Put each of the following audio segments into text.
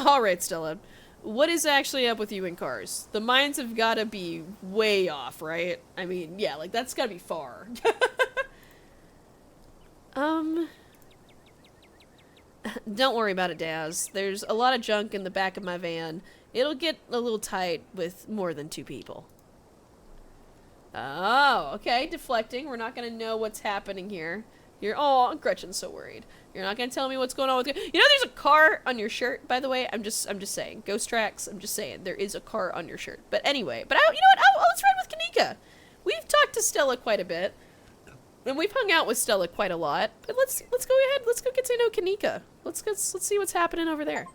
Alright, Stella. What is actually up with you in cars? The mines have gotta be way off, right? I mean, yeah, like, that's gotta be far. Don't worry about it, Daz. There's a lot of junk in the back of my van. It'll get a little tight with more than 2 people. Oh, okay, deflecting. We're not gonna know what's happening here. Oh, Gretchen's so worried. You're not gonna tell me what's going on with you. You know, there's a car on your shirt, by the way. I'm just saying. Ghost tracks. I'm just saying. There is a car on your shirt. But anyway, you know what? Let's ride with Kanika. We've talked to Stella quite a bit, and we've hung out with Stella quite a lot. But let's go ahead. Let's go get to know Kanika. Let's see what's happening over there.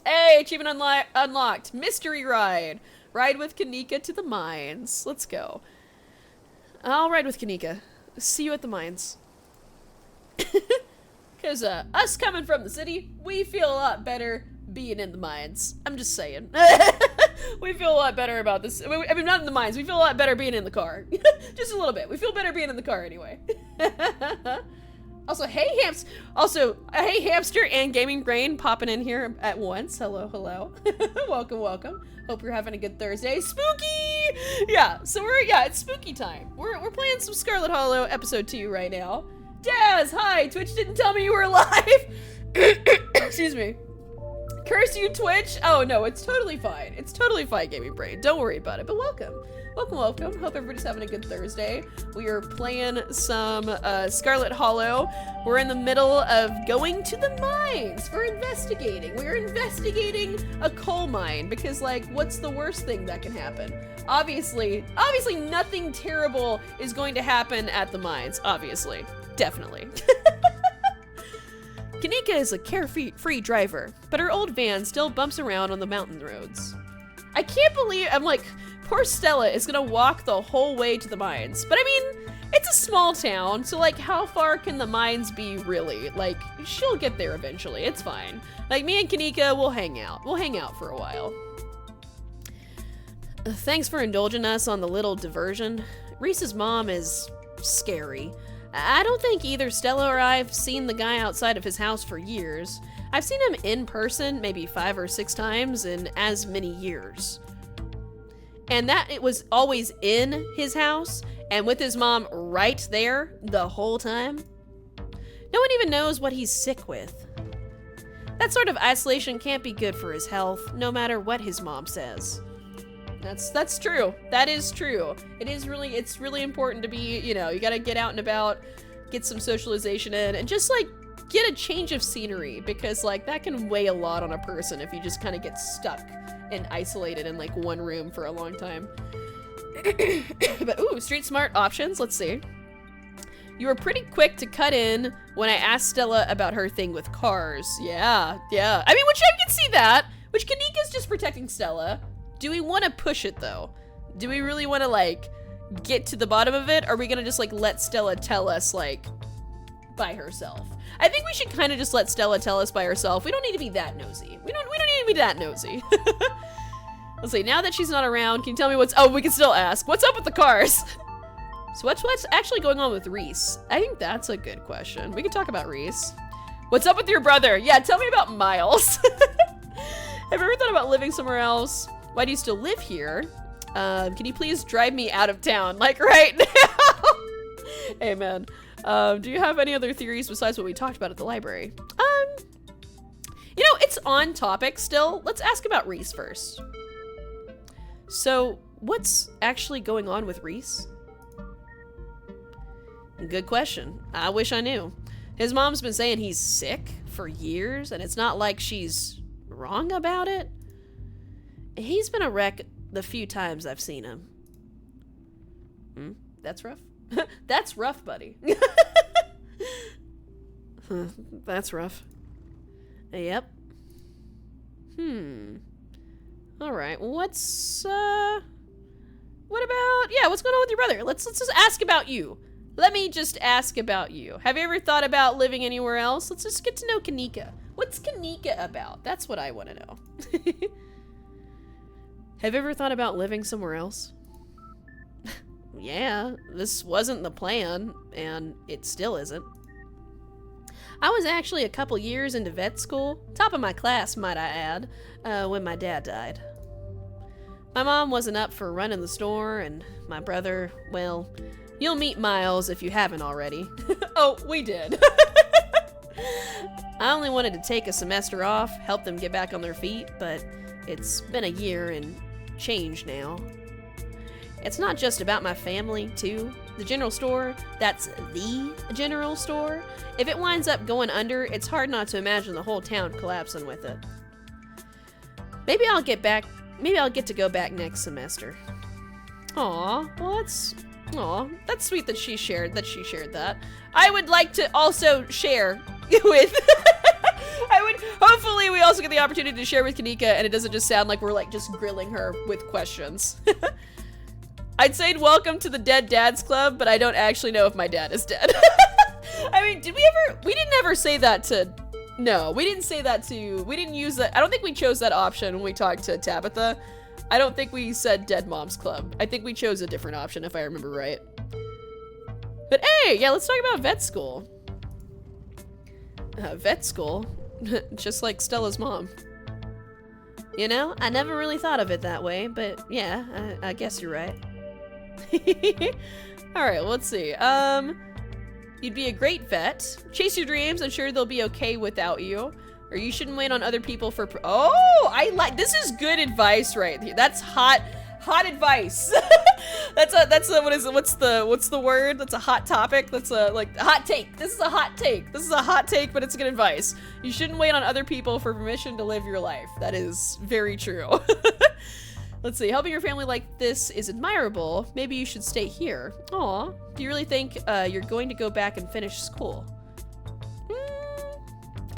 Hey, achievement unlocked. Mystery ride. Ride with Kanika to the mines. Let's go. I'll ride with Kanika. See you at the mines. Because us coming from the city, we feel a lot better being in the mines. I'm just saying. We feel a lot better about this. I mean, not in the mines. We feel a lot better being in the car. Just a little bit. We feel better being in the car anyway. Also, hey hamster and gaming brain popping in here at once. Hello, hello. Welcome, welcome. Hope you're having a good Thursday. Spooky! Yeah, so it's spooky time. We're playing some Scarlet Hollow episode 2 right now. Daz, hi! Twitch didn't tell me you were alive! Excuse me. Curse you, Twitch! Oh no, it's totally fine. It's totally fine, gaming brain. Don't worry about it, but welcome. Welcome, welcome. Hope everybody's having a good Thursday. We are playing some Scarlet Hollow. We're in the middle of going to the mines for investigating. We're investigating a coal mine because, like, what's the worst thing that can happen? Obviously nothing terrible is going to happen at the mines. Obviously. Definitely. Kanika is a carefree driver, but her old van still bumps around on the mountain roads. I can't believe, I'm like, poor Stella is gonna walk the whole way to the mines. But I mean, it's a small town, so like, how far can the mines be really? Like, she'll get there eventually, it's fine. Like, me and Kanika, we'll hang out. We'll hang out for a while. Thanks for indulging us on the little diversion. Reese's mom is scary. I don't think either Stella or I have seen the guy outside of his house for years. I've seen him in person maybe 5 or 6 times in as many years. And that it was always in his house and with his mom right there the whole time. No one even knows what he's sick with. That sort of isolation can't be good for his health, no matter what his mom says. That's true. That is true. It's really important to be, you know, you gotta get out and about, get some socialization in, and just like get a change of scenery, because like that can weigh a lot on a person if you just kind of get stuck and isolated in like one room for a long time. But ooh, street smart options. Let's see. You were pretty quick to cut in when I asked Stella about her thing with cars. Yeah. I mean, which I can see that. Which Kanika's just protecting Stella. Do we want to push it though? Do we really want to like get to the bottom of it? Or are we gonna just like let Stella tell us like by herself? I think we should kind of just let Stella tell us by herself. We don't need to be that nosy. We don't need to be that nosy. Let's see, now that she's not around, can you tell me we can still ask. What's up with the cars? So what's actually going on with Reese? I think that's a good question. We can talk about Reese. What's up with your brother? Yeah, tell me about Miles. Have you ever thought about living somewhere else? Why do you still live here? Can you please drive me out of town? Like right now. Amen. Do you have any other theories besides what we talked about at the library? You know, it's on topic still. Let's ask about Reese first. So, what's actually going on with Reese? Good question. I wish I knew. His mom's been saying he's sick for years, and it's not like she's wrong about it. He's been a wreck the few times I've seen him. That's rough. That's rough, buddy. That's rough. Yep. Alright, what about, what's going on with your brother? Let's just ask about you. Let me just ask about you. Have you ever thought about living anywhere else? Let's just get to know Kanika. What's Kanika about? That's what I want to know. Have you ever thought about living somewhere else? Yeah, this wasn't the plan, and it still isn't. I was actually a couple years into vet school, top of my class, might I add, when my dad died. My mom wasn't up for running the store, and my brother, well, you'll meet Miles if you haven't already. Oh, we did. I only wanted to take a semester off, help them get back on their feet, but it's been a year and change now. It's not just about my family, too. The general store, that's the general store. If it winds up going under, it's hard not to imagine the whole town collapsing with it. Maybe I'll get to go back next semester. Aw, well that's sweet that she shared that. I would like to also share with hopefully we also get the opportunity to share with Kanika and it doesn't just sound like we're like just grilling her with questions. I'd say welcome to the Dead Dads Club, but I don't actually know if my dad is dead. I mean, we didn't ever say that to, no, we didn't say that to, we didn't use that, I don't think we chose that option when we talked to Tabitha. I don't think we said Dead Moms Club. I think we chose a different option if I remember right. But hey, yeah, let's talk about vet school. Vet school? Just like Stella's mom. You know, I never really thought of it that way, but yeah, I guess you're right. Alright, let's see. You'd be a great vet. Chase your dreams, I'm sure they'll be okay without you. Or you shouldn't wait on other people for oh, I like, this is good advice right here. That's hot advice. that's a, what is it, what's the word? That's a hot topic. That's a, like, hot take. This is a hot take. This is a hot take, but it's good advice. You shouldn't wait on other people for permission to live your life. That is very true. Let's see, helping your family like this is admirable. Maybe you should stay here. Aw, do you really think you're going to go back and finish school?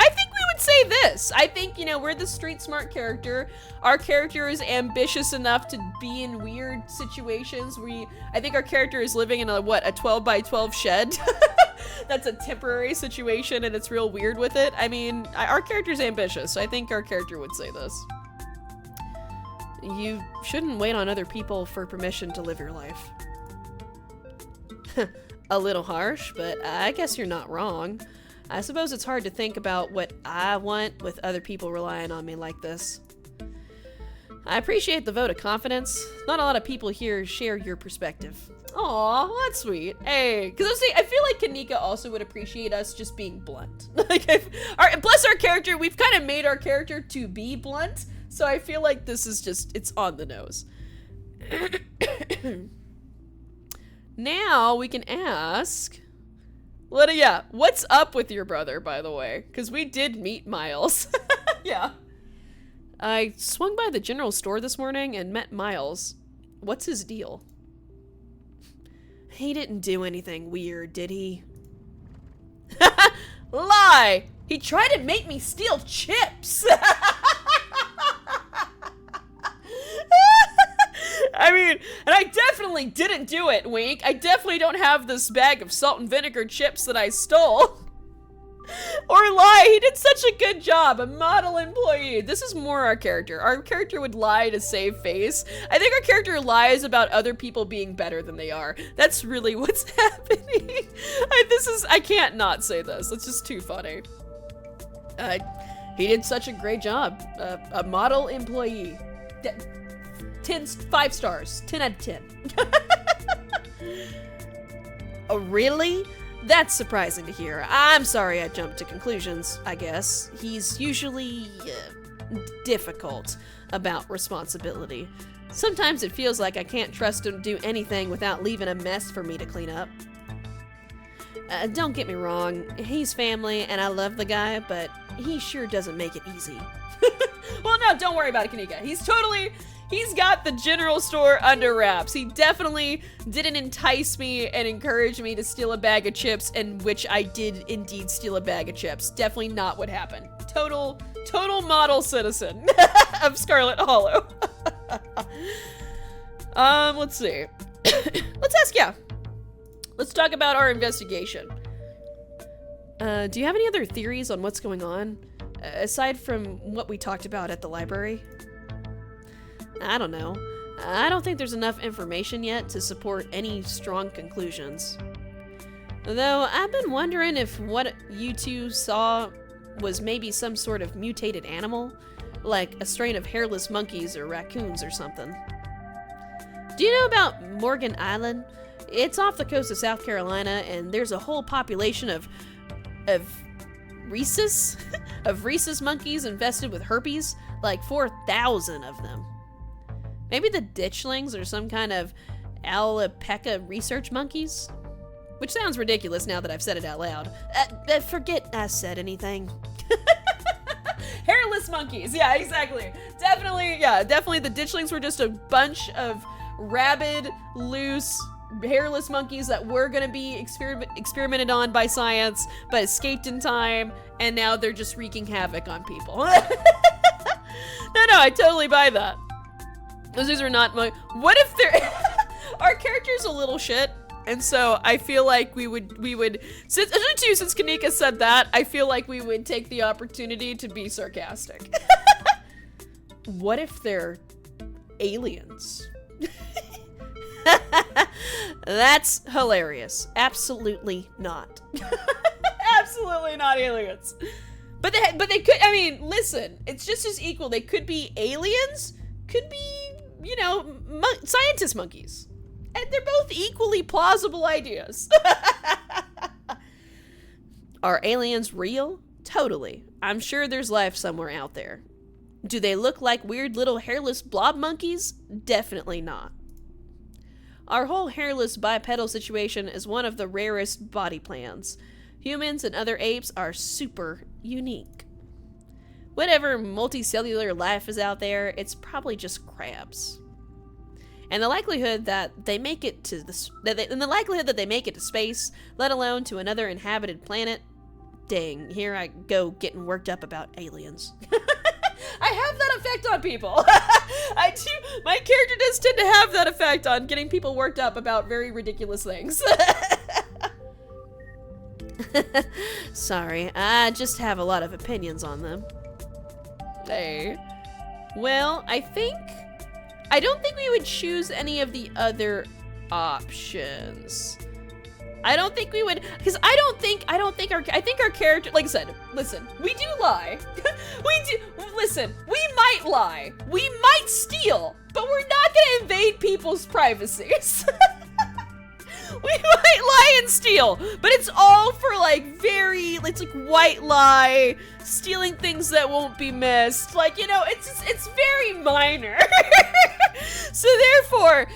I think we would say this. I think, you know, we're the street smart character. Our character is ambitious enough to be in weird situations. I think our character is living in a 12 by 12 shed. That's a temporary situation and it's real weird with it. I mean, our character's ambitious, so I think our character would say this. You shouldn't wait on other people for permission to live your life. A little harsh, but I guess you're not wrong. I suppose it's hard to think about what I want with other people relying on me like this. I appreciate the vote of confidence. Not a lot of people here share your perspective. Aw, that's sweet. Hey, because I feel like Kanika also would appreciate us just being blunt. Like, bless our character, we've kind of made our character to be blunt, so I feel like this is just, it's on the nose. Now we can ask... what's up with your brother, by the way? Because we did meet Miles. Yeah. I swung by the general store this morning and met Miles. What's his deal? He didn't do anything weird, did he? Lie! He tried to make me steal chips! I mean, and I definitely didn't do it, wink. I definitely don't have this bag of salt and vinegar chips that I stole. Or lie, he did such a good job, a model employee. This is more our character. Our character would lie to save face. I think our character lies about other people being better than they are. That's really what's happening. I can't not say this. It's just too funny. He did such a great job. A model employee. 5 stars, 10 out of 10. Oh, really? That's surprising to hear. I'm sorry I jumped to conclusions, I guess. He's usually difficult about responsibility. Sometimes it feels like I can't trust him to do anything without leaving a mess for me to clean up. Don't get me wrong, he's family and I love the guy, but he sure doesn't make it easy. Well, no, don't worry about it, Kanika. He's got the general store under wraps. He definitely didn't entice me and encourage me to steal a bag of chips, and which I did indeed steal a bag of chips. Definitely not what happened. Total model citizen of Scarlet Hollow. Let's see. Let's talk about our investigation. Do you have any other theories on what's going on? Aside from what we talked about at the library? I don't know. I don't think there's enough information yet to support any strong conclusions. Though I've been wondering if what you two saw was maybe some sort of mutated animal, like a strain of hairless monkeys or raccoons or something. Do you know about Morgan Island? It's off the coast of South Carolina, and there's a whole population of rhesus of rhesus monkeys infested with herpes, like 4,000 of them. Maybe the ditchlings are some kind of alpaca research monkeys? Which sounds ridiculous now that I've said it out loud. Forget I said anything. Hairless monkeys, yeah, exactly. Definitely the ditchlings were just a bunch of rabid, loose, hairless monkeys that were gonna be experimented on by science, but escaped in time, and now they're just wreaking havoc on people. No, I totally buy that. Those are not my. What if they're. Our character's a little shit, and so I feel like we would since Kanika said that, I feel like we would take the opportunity to be sarcastic. What if they're aliens? That's hilarious. Absolutely not. Absolutely not aliens. But they could, I mean, listen, it's just as equal. They could be aliens, could be, you know, scientist monkeys. And they're both equally plausible ideas. Are aliens real? Totally. I'm sure there's life somewhere out there. Do they look like weird little hairless blob monkeys? Definitely not. Our whole hairless bipedal situation is one of the rarest body plans. Humans and other apes are super unique. Whatever multicellular life is out there, it's probably just crabs. And the likelihood that they make it to space, let alone to another inhabited planet, dang, here I go getting worked up about aliens. I have that effect on people. I do. My character does tend to have that effect on getting people worked up about very ridiculous things. Sorry, I just have a lot of opinions on them. Hey. Well, I don't think we would choose any of the other options. I don't think we would, because I think our character, like I said, listen, we do lie. We might lie. We might steal, but we're not gonna invade people's privacies. We might lie and steal, but it's all for it's like white lie, stealing things that won't be missed. Like, you know, it's very minor. So therefore,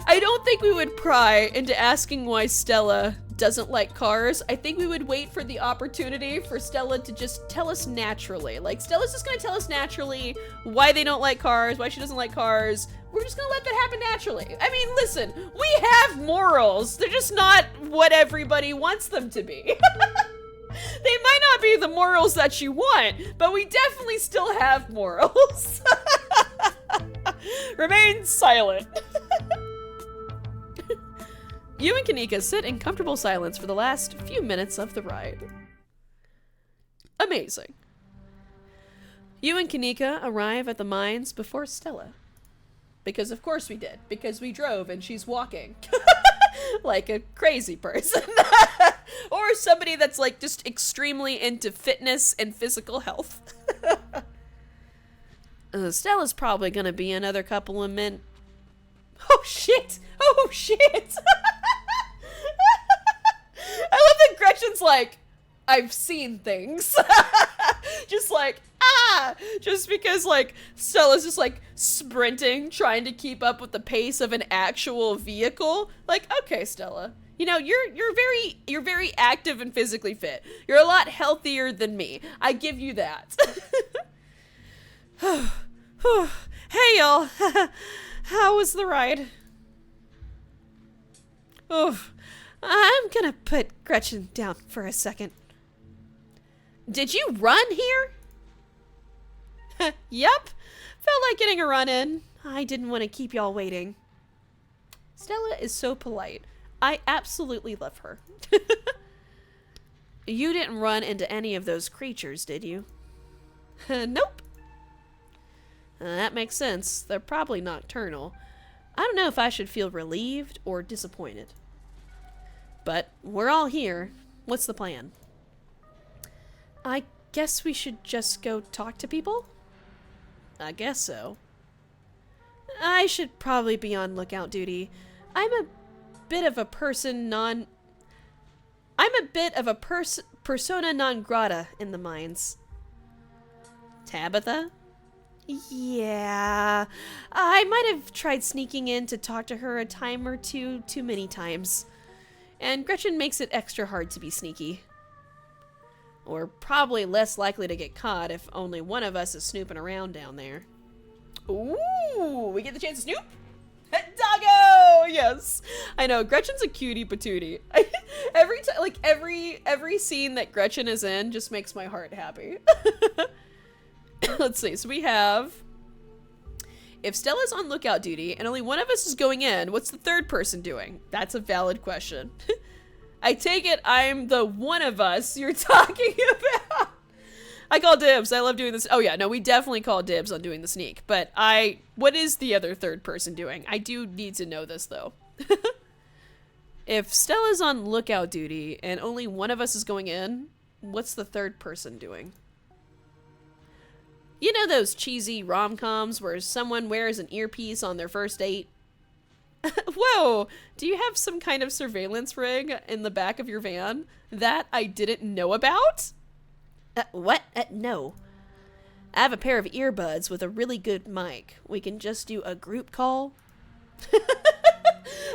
I don't think we would pry into asking why Stella doesn't like cars. I think we would wait for the opportunity for Stella to just tell us naturally. Like, Stella's just gonna tell us naturally why they don't like cars, why she doesn't like cars. We're just gonna let that happen naturally. I mean, listen, we have morals. They're just not what everybody wants them to be. They might not be the morals that you want, but we definitely still have morals. Remain silent. You and Kanika sit in comfortable silence for the last few minutes of the ride. Amazing. You and Kanika arrive at the mines before Stella. Because of course we did. Because we drove and she's walking. Like a crazy person. Or somebody that's like just extremely into fitness and physical health. Stella's probably gonna be another couple of minutes. Oh shit! Oh shit! I love that Gretchen's like, I've seen things. Just like, just because like Stella's just like sprinting, trying to keep up with the pace of an actual vehicle. Like, okay, Stella, you know, you're very active and physically fit. You're a lot healthier than me. I give you that. Hey y'all. How was the ride? Oof. I'm gonna put Gretchen down for a second. Did you run here? Yup. Felt like getting a run in. I didn't want to keep y'all waiting. Stella is so polite. I absolutely love her. You didn't run into any of those creatures, did you? Nope. That makes sense. They're probably nocturnal. I don't know if I should feel relieved or disappointed. But we're all here. What's the plan? I guess we should just go talk to people? I guess so. I should probably be on lookout duty. I'm a bit of a persona non grata in the mines. Tabitha? Yeah. I might have tried sneaking in to talk to her a time or two too many times. And Gretchen makes it extra hard to be sneaky. We're probably less likely to get caught if only one of us is snooping around down there. Ooh, we get the chance to snoop? Doggo! Yes. I know, Gretchen's a cutie patootie. Every time, like, every scene that Gretchen is in just makes my heart happy. Let's see, so we have... If Stella's on lookout duty and only one of us is going in, what's the third person doing? That's a valid question. I take it I'm the one of us you're talking about. I call dibs. I love doing this. Oh yeah, no, we definitely call dibs on doing the sneak. But what is the other third person doing? I do need to know this though. If Stella's on lookout duty and only one of us is going in, what's the third person doing? You know those cheesy rom-coms where someone wears an earpiece on their first date? Whoa, do you have some kind of surveillance rig in the back of your van that I didn't know about? What? No. I have a pair of earbuds with a really good mic. We can just do a group call.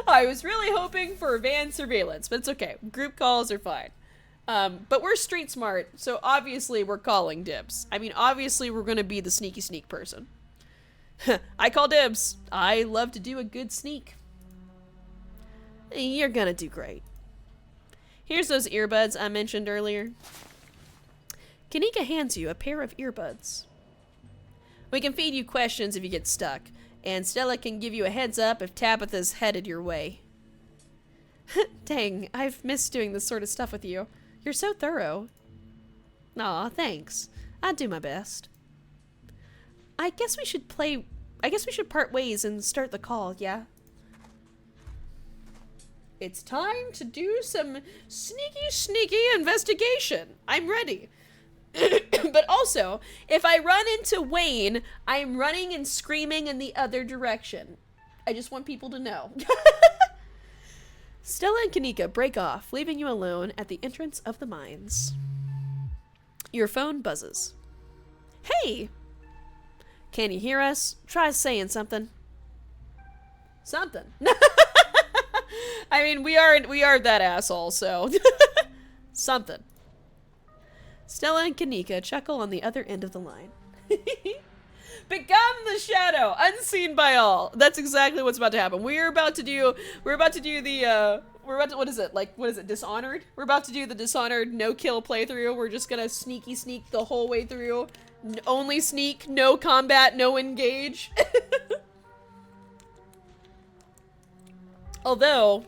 I was really hoping for van surveillance, but it's okay. Group calls are fine. But we're street smart, so obviously we're calling dibs. I mean, obviously we're gonna be the sneaky sneak person. I call dibs. I love to do a good sneak. You're gonna do great. Here's those earbuds I mentioned earlier. Kanika hands you a pair of earbuds. We can feed you questions if you get stuck, and Stella can give you a heads up if Tabitha's headed your way. Dang, I've missed doing this sort of stuff with you. You're so thorough. Aw, thanks. I'd do my best. I guess we should part ways and start the call, yeah? It's time to do some sneaky investigation. I'm ready. But also, if I run into Wayne, I'm running and screaming in the other direction. I just want people to know. Stella and Kanika break off, leaving you alone at the entrance of the mines. Your phone buzzes. Hey! Can you hear us? Try saying something. Something. I mean, we are that asshole, so. Something. Stella and Kanika chuckle on the other end of the line. Become the shadow, unseen by all. That's exactly what's about to happen. What is it, Dishonored? We're about to do the Dishonored no-kill playthrough. We're just gonna sneaky sneak the whole way through. Only sneak, no combat, no engage. Although,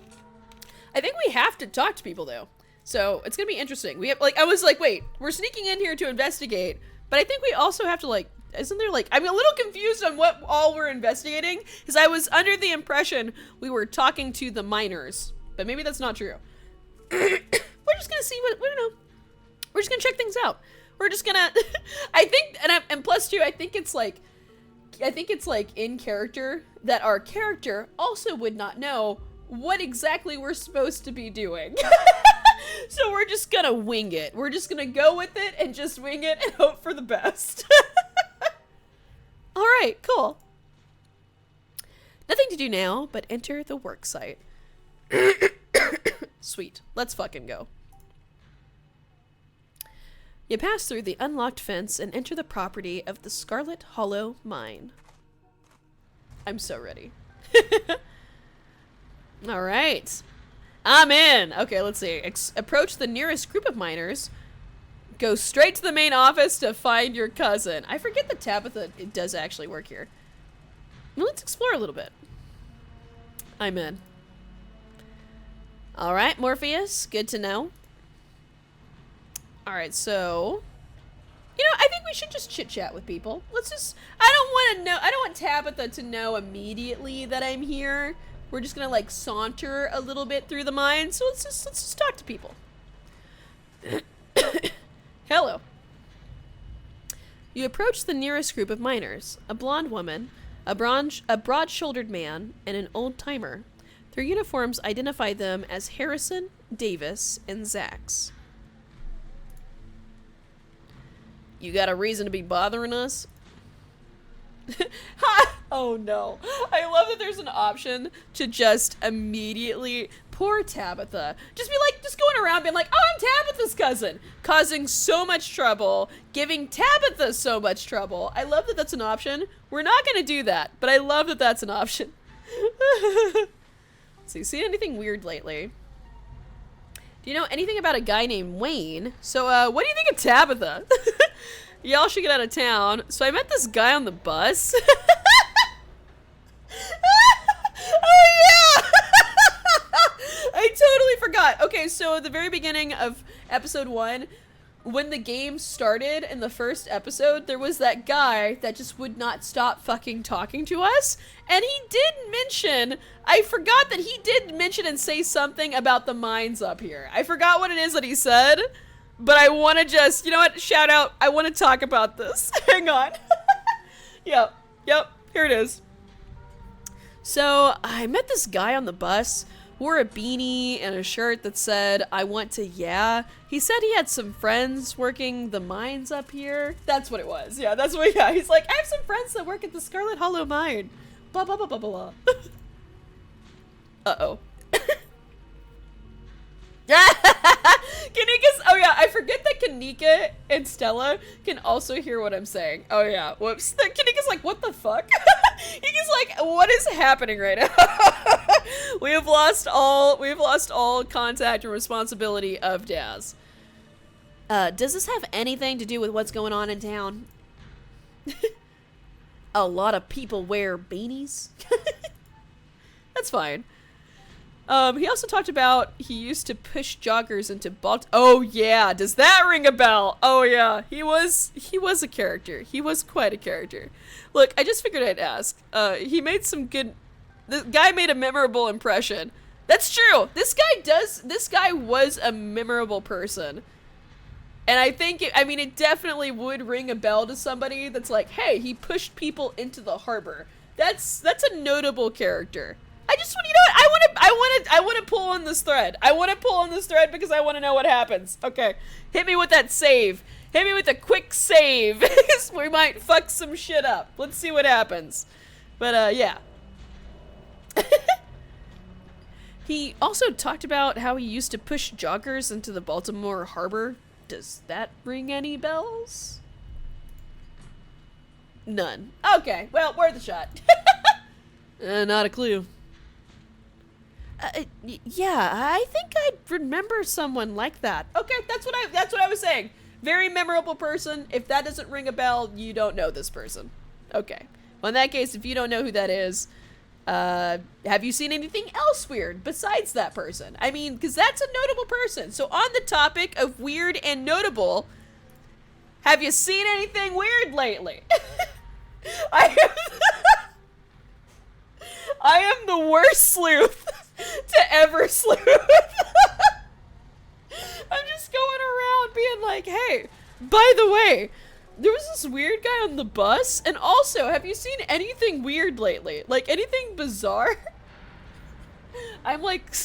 I think we have to talk to people though. So, it's gonna be interesting. We have, I was like, wait, we're sneaking in here to investigate, but I think we also have to, isn't there, I'm a little confused on what all we're investigating, because I was under the impression we were talking to the miners, but maybe that's not true. We're just gonna see we don't know. We're just gonna check things out. We're just gonna, I think, and plus too, I think it's in character that our character also would not know what exactly we're supposed to be doing. So we're just gonna wing it. We're just gonna go with it and just wing it and hope for the best. All right, cool. Nothing to do now but enter the work site. Sweet. Let's fucking go. You pass through the unlocked fence and enter the property of the Scarlet Hollow mine. I'm so ready. All right. I'm in. Okay, let's see. Approach the nearest group of miners. Go straight to the main office to find your cousin. I forget that Tabitha does actually work here. Well, let's explore a little bit. I'm in. All right, Morpheus. Good to know. All right, so, I think we should just chit-chat with people. Let's just, I don't want Tabitha to know immediately that I'm here. We're just gonna like saunter a little bit through the mines. So let's just talk to people. Hello. You approach the nearest group of miners, a blonde woman, a broad-shouldered man, and an old-timer. Their uniforms identify them as Harrison, Davis, and Zax. You got a reason to be bothering us? Ha! Oh no. I love that there's an option to just immediately... Poor Tabitha. Just going around being like, oh, I'm Tabitha's cousin. Causing so much trouble. Giving Tabitha so much trouble. I love that that's an option. We're not going to do that, but I love that that's an option. So you seen anything weird lately? Do you know anything about a guy named Wayne? So, what do you think of Tabitha? Y'all should get out of town. So I met this guy on the bus. Oh, yeah! I totally forgot. Okay, so at the very beginning of episode 1, when the game started in the first episode, there was that guy that just would not stop fucking talking to us. And he did mention, I forgot that he did mention and say something about the mines up here. I forgot what it is that he said, but I want to just, you know what, shout out, I want to talk about this. Hang on. Yep, here it is. So I met this guy on the bus, wore a beanie and a shirt that said, I want to, yeah. He said he had some friends working the mines up here. That's what it was. Yeah, that's what, yeah. He's like, I have some friends that work at the Scarlet Hollow mine. Blah, blah, blah, blah, blah. Uh-oh. Kanika's, oh yeah, I forget that Kanika and Stella can also hear what I'm saying. Oh yeah, whoops. Kanika's like, what the fuck? He's like, what is happening right now? we have lost all contact and responsibility of Daz. Does this have anything to do with what's going on in town? A lot of people wear beanies. That's fine. He also talked about he used to push joggers into oh yeah, does that ring a bell? Oh yeah, he was a character. He was quite a character. Look, I just figured I'd ask. He made some good, the guy made a memorable impression. That's true. This guy was a memorable person. And I think, it definitely would ring a bell to somebody that's like, hey, he pushed people into the harbor. That's a notable character. I just want, you know what, I want to pull on this thread. I want to pull on this thread because I want to know what happens. Okay, hit me with that save. Hit me with a quick save. We might fuck some shit up. Let's see what happens. But, yeah. He also talked about how he used to push joggers into the Baltimore harbor. Does that ring any bells? None. Okay, well, worth a shot. Not a clue. Yeah, I think I remember someone like that. Okay, that's what I was saying. Very memorable person. If that doesn't ring a bell, you don't know this person. Okay. Well, in that case, if you don't know who that is, have you seen anything else weird besides that person? I mean, because that's a notable person. So on the topic of weird and notable, have you seen anything weird lately? I am the worst sleuth to ever sleuth. I'm just going around being like, hey, by the way, there was this weird guy on the bus, and also, have you seen anything weird lately? Like, anything bizarre? I'm like,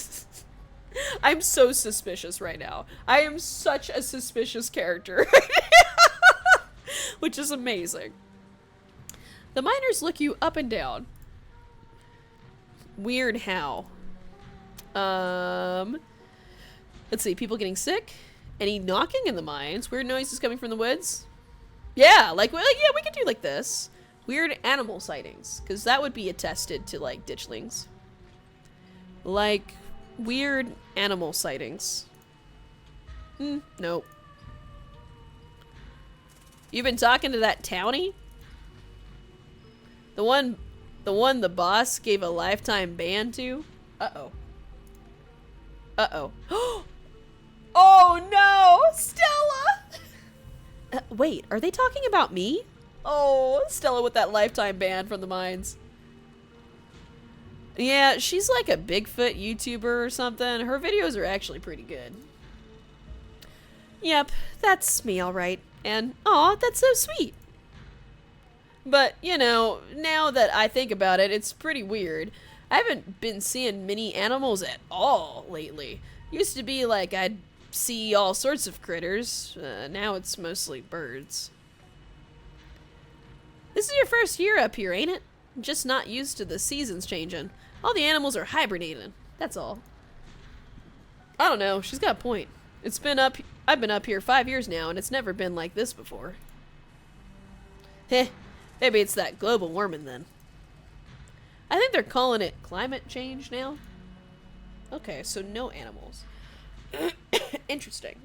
I'm so suspicious right now. I am such a suspicious character right now, which is amazing. The miners look you up and down. Weird how? Let's see, people getting sick? Any knocking in the mines? Weird noises coming from the woods? Yeah, yeah, we could do like this. Weird animal sightings, because that would be attested to, like, ditchlings. Like, weird animal sightings. Nope. You've been talking to that townie? The one the boss gave a lifetime ban to? Uh-oh. Uh-oh. Oh no! Stella! Wait, are they talking about me? Oh, Stella with that lifetime ban from the mines. Yeah, she's like a Bigfoot YouTuber or something. Her videos are actually pretty good. Yep, that's me alright. And, aw, that's so sweet. But, you know, now that I think about it, it's pretty weird. I haven't been seeing many animals at all lately. Used to be like I'd see all sorts of critters. Now it's mostly birds. This is your first year up here, ain't it? Just not used to the seasons changing. All the animals are hibernating. That's all. I don't know. She's got a point. I've been up here 5 years now, and it's never been like this before. Heh. Maybe it's that global warming then. I think they're calling it climate change now. Okay, so no animals. Interesting.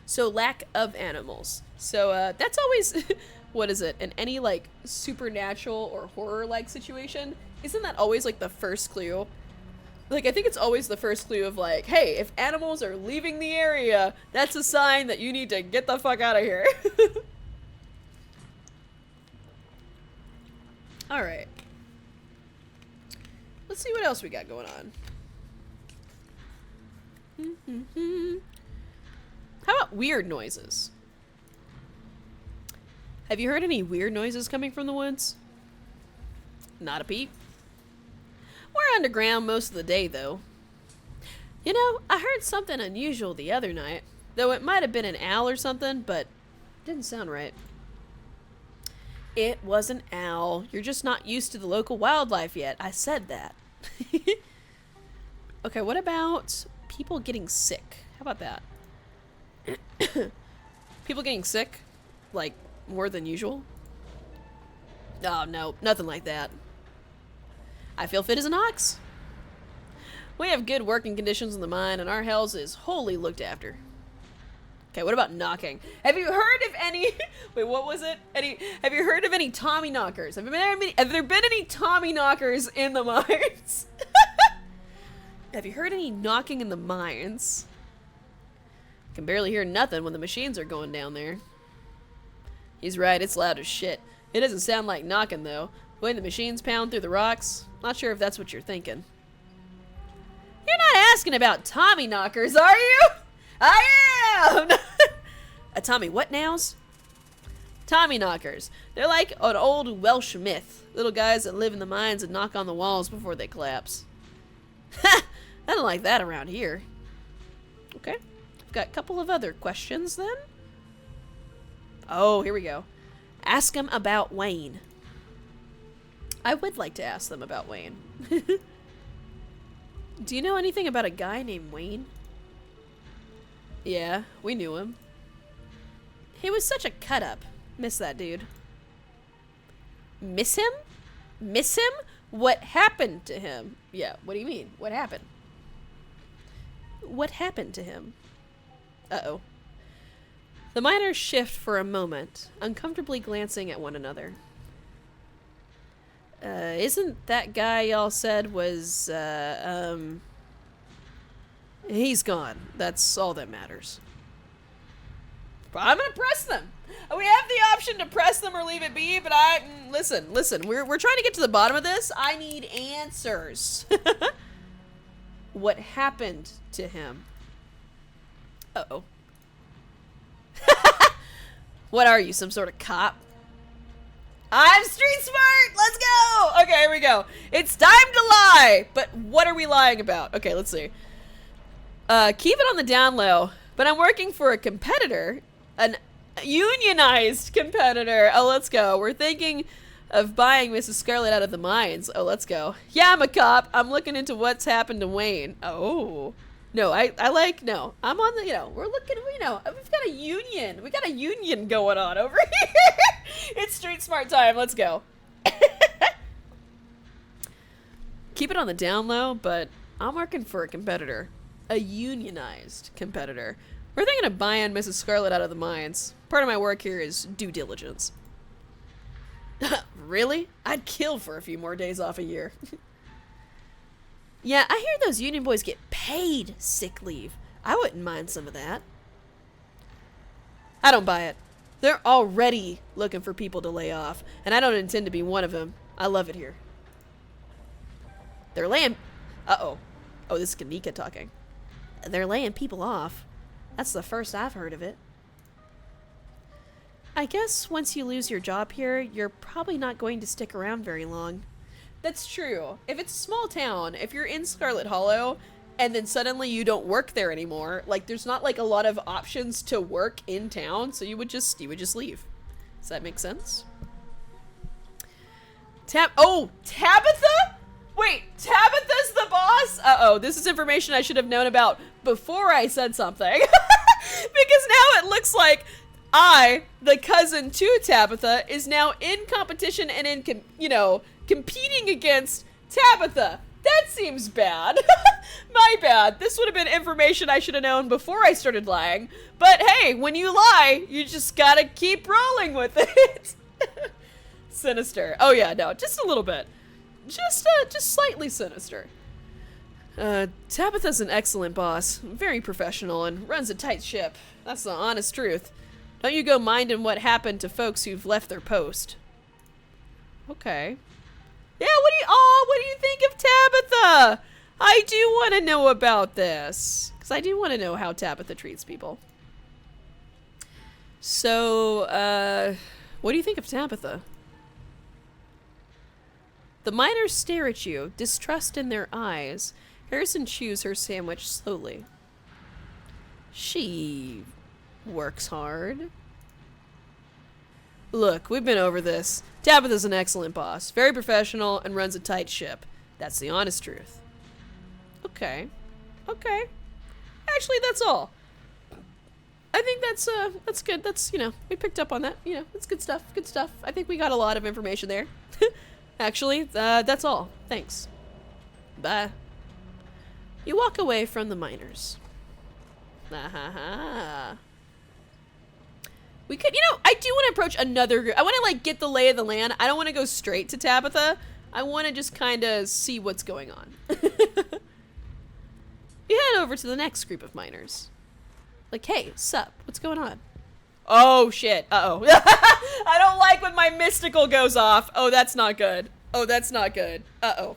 So lack of animals. So that's always, what is it? In any like supernatural or horror-like situation, isn't that always like the first clue? Like, I think it's always the first clue of like, hey, if animals are leaving the area, that's a sign that you need to get the fuck out of here. Alright. Let's see what else we got going on. How about weird noises? Have you heard any weird noises coming from the woods? Not a peep. We're underground most of the day, though. You know, I heard something unusual the other night, though it might have been an owl or something, but didn't sound right. It was an owl. You're just not used to the local wildlife yet. I said that. Okay, what about people getting sick? How about that? People getting sick? Like, more than usual? Oh, no. Nothing like that. I feel fit as an ox. We have good working conditions in the mine, and our house is wholly looked after. Okay, what about knocking? Have you heard of any... Wait, what was it? Have you heard of any Tommy knockers? Have there been any Tommy knockers in the mines? Have you heard any knocking in the mines? I can barely hear nothing when the machines are going down there. He's right, it's loud as shit. It doesn't sound like knocking, though. The way the machines pound through the rocks, not sure if that's what you're thinking. You're not asking about Tommy knockers, are you? I am! A Tommy what nows? Tommy knockers. They're like an old Welsh myth. Little guys that live in the mines and knock on the walls before they collapse. Ha! Nothing like that around here. Okay. I've got a couple of other questions then. Oh, here we go. Ask them about Wayne. I would like to ask them about Wayne. Do you know anything about a guy named Wayne? Yeah, we knew him. He was such a cut-up. Miss that dude. Miss him? Miss him? What happened to him? Yeah, what do you mean? What happened? What happened to him? Uh-oh. The miners shift for a moment, uncomfortably glancing at one another. Isn't that guy y'all said was, he's gone. That's all that matters. I'm gonna press them. We have the option to press them or leave it be, but listen, we're trying to get to the bottom of this. I need answers. What happened to him? Uh-oh. What are you, some sort of cop? I'm street smart! Let's go! Okay, here we go. It's time to lie! But what are we lying about? Okay, let's see. Keep it on the down low. But I'm working for a competitor. An unionized competitor. Oh, let's go. We're thinking of buying Mrs. Scarlet out of the mines. Oh, let's go. Yeah, I'm a cop. I'm looking into what's happened to Wayne. Oh. No, I like, no. I'm on the, we're looking, we've got a union. We got a union going on over here. It's street smart time. Let's go. Keep it on the down low, but I'm working for a competitor. A unionized competitor. We're thinking of buying Mrs. Scarlet out of the mines. Part of my work here is due diligence. Really? I'd kill for a few more days off a year. Yeah, I hear those union boys get paid sick leave. I wouldn't mind some of that. I don't buy it. They're already looking for people to lay off, and I don't intend to be one of them. I love it here. They're laying... Uh-oh. Oh, this is Kanika talking. They're laying people off. That's the first I've heard of it. I guess once you lose your job here, you're probably not going to stick around very long. That's true. If it's a small town, if you're in Scarlet Hollow, and then suddenly you don't work there anymore, like, there's not, like, a lot of options to work in town, so you would just leave. Does that make sense? Oh, Tabitha? Wait, Tabitha's the boss? Uh-oh, this is information I should have known about before I said something. Because now it looks like I, the cousin to Tabitha, is now in competition and in, competing against Tabitha. That seems bad. My bad. This would have been information I should have known before I started lying. But hey, when you lie, you just gotta keep rolling with it. Sinister. Oh yeah, no, just a little bit. Just slightly sinister. Tabitha's an excellent boss. Very professional and runs a tight ship. That's the honest truth. Don't you go minding what happened to folks who've left their post. Okay. Yeah, what do you think of Tabitha? I do want to know about this. Because I do want to know how Tabitha treats people. So, what do you think of Tabitha? The miners stare at you, distrust in their eyes. Harrison chews her sandwich slowly. She works hard. Look, we've been over this. Tabitha's an excellent boss, very professional, and runs a tight ship. That's the honest truth. Okay. Okay. Actually, that's all. I think that's good. That's, we picked up on that. That's good stuff. Good stuff. I think we got a lot of information there. Actually, that's all. Thanks. Bye. You walk away from the miners. We could, I do want to approach another group. I want to, get the lay of the land. I don't want to go straight to Tabitha. I want to just kind of see what's going on. You head over to the next group of miners. Like, hey, sup? What's going on? Oh, shit. Uh-oh. I don't like when my mystical goes off. Oh, that's not good. Oh, that's not good. Uh-oh.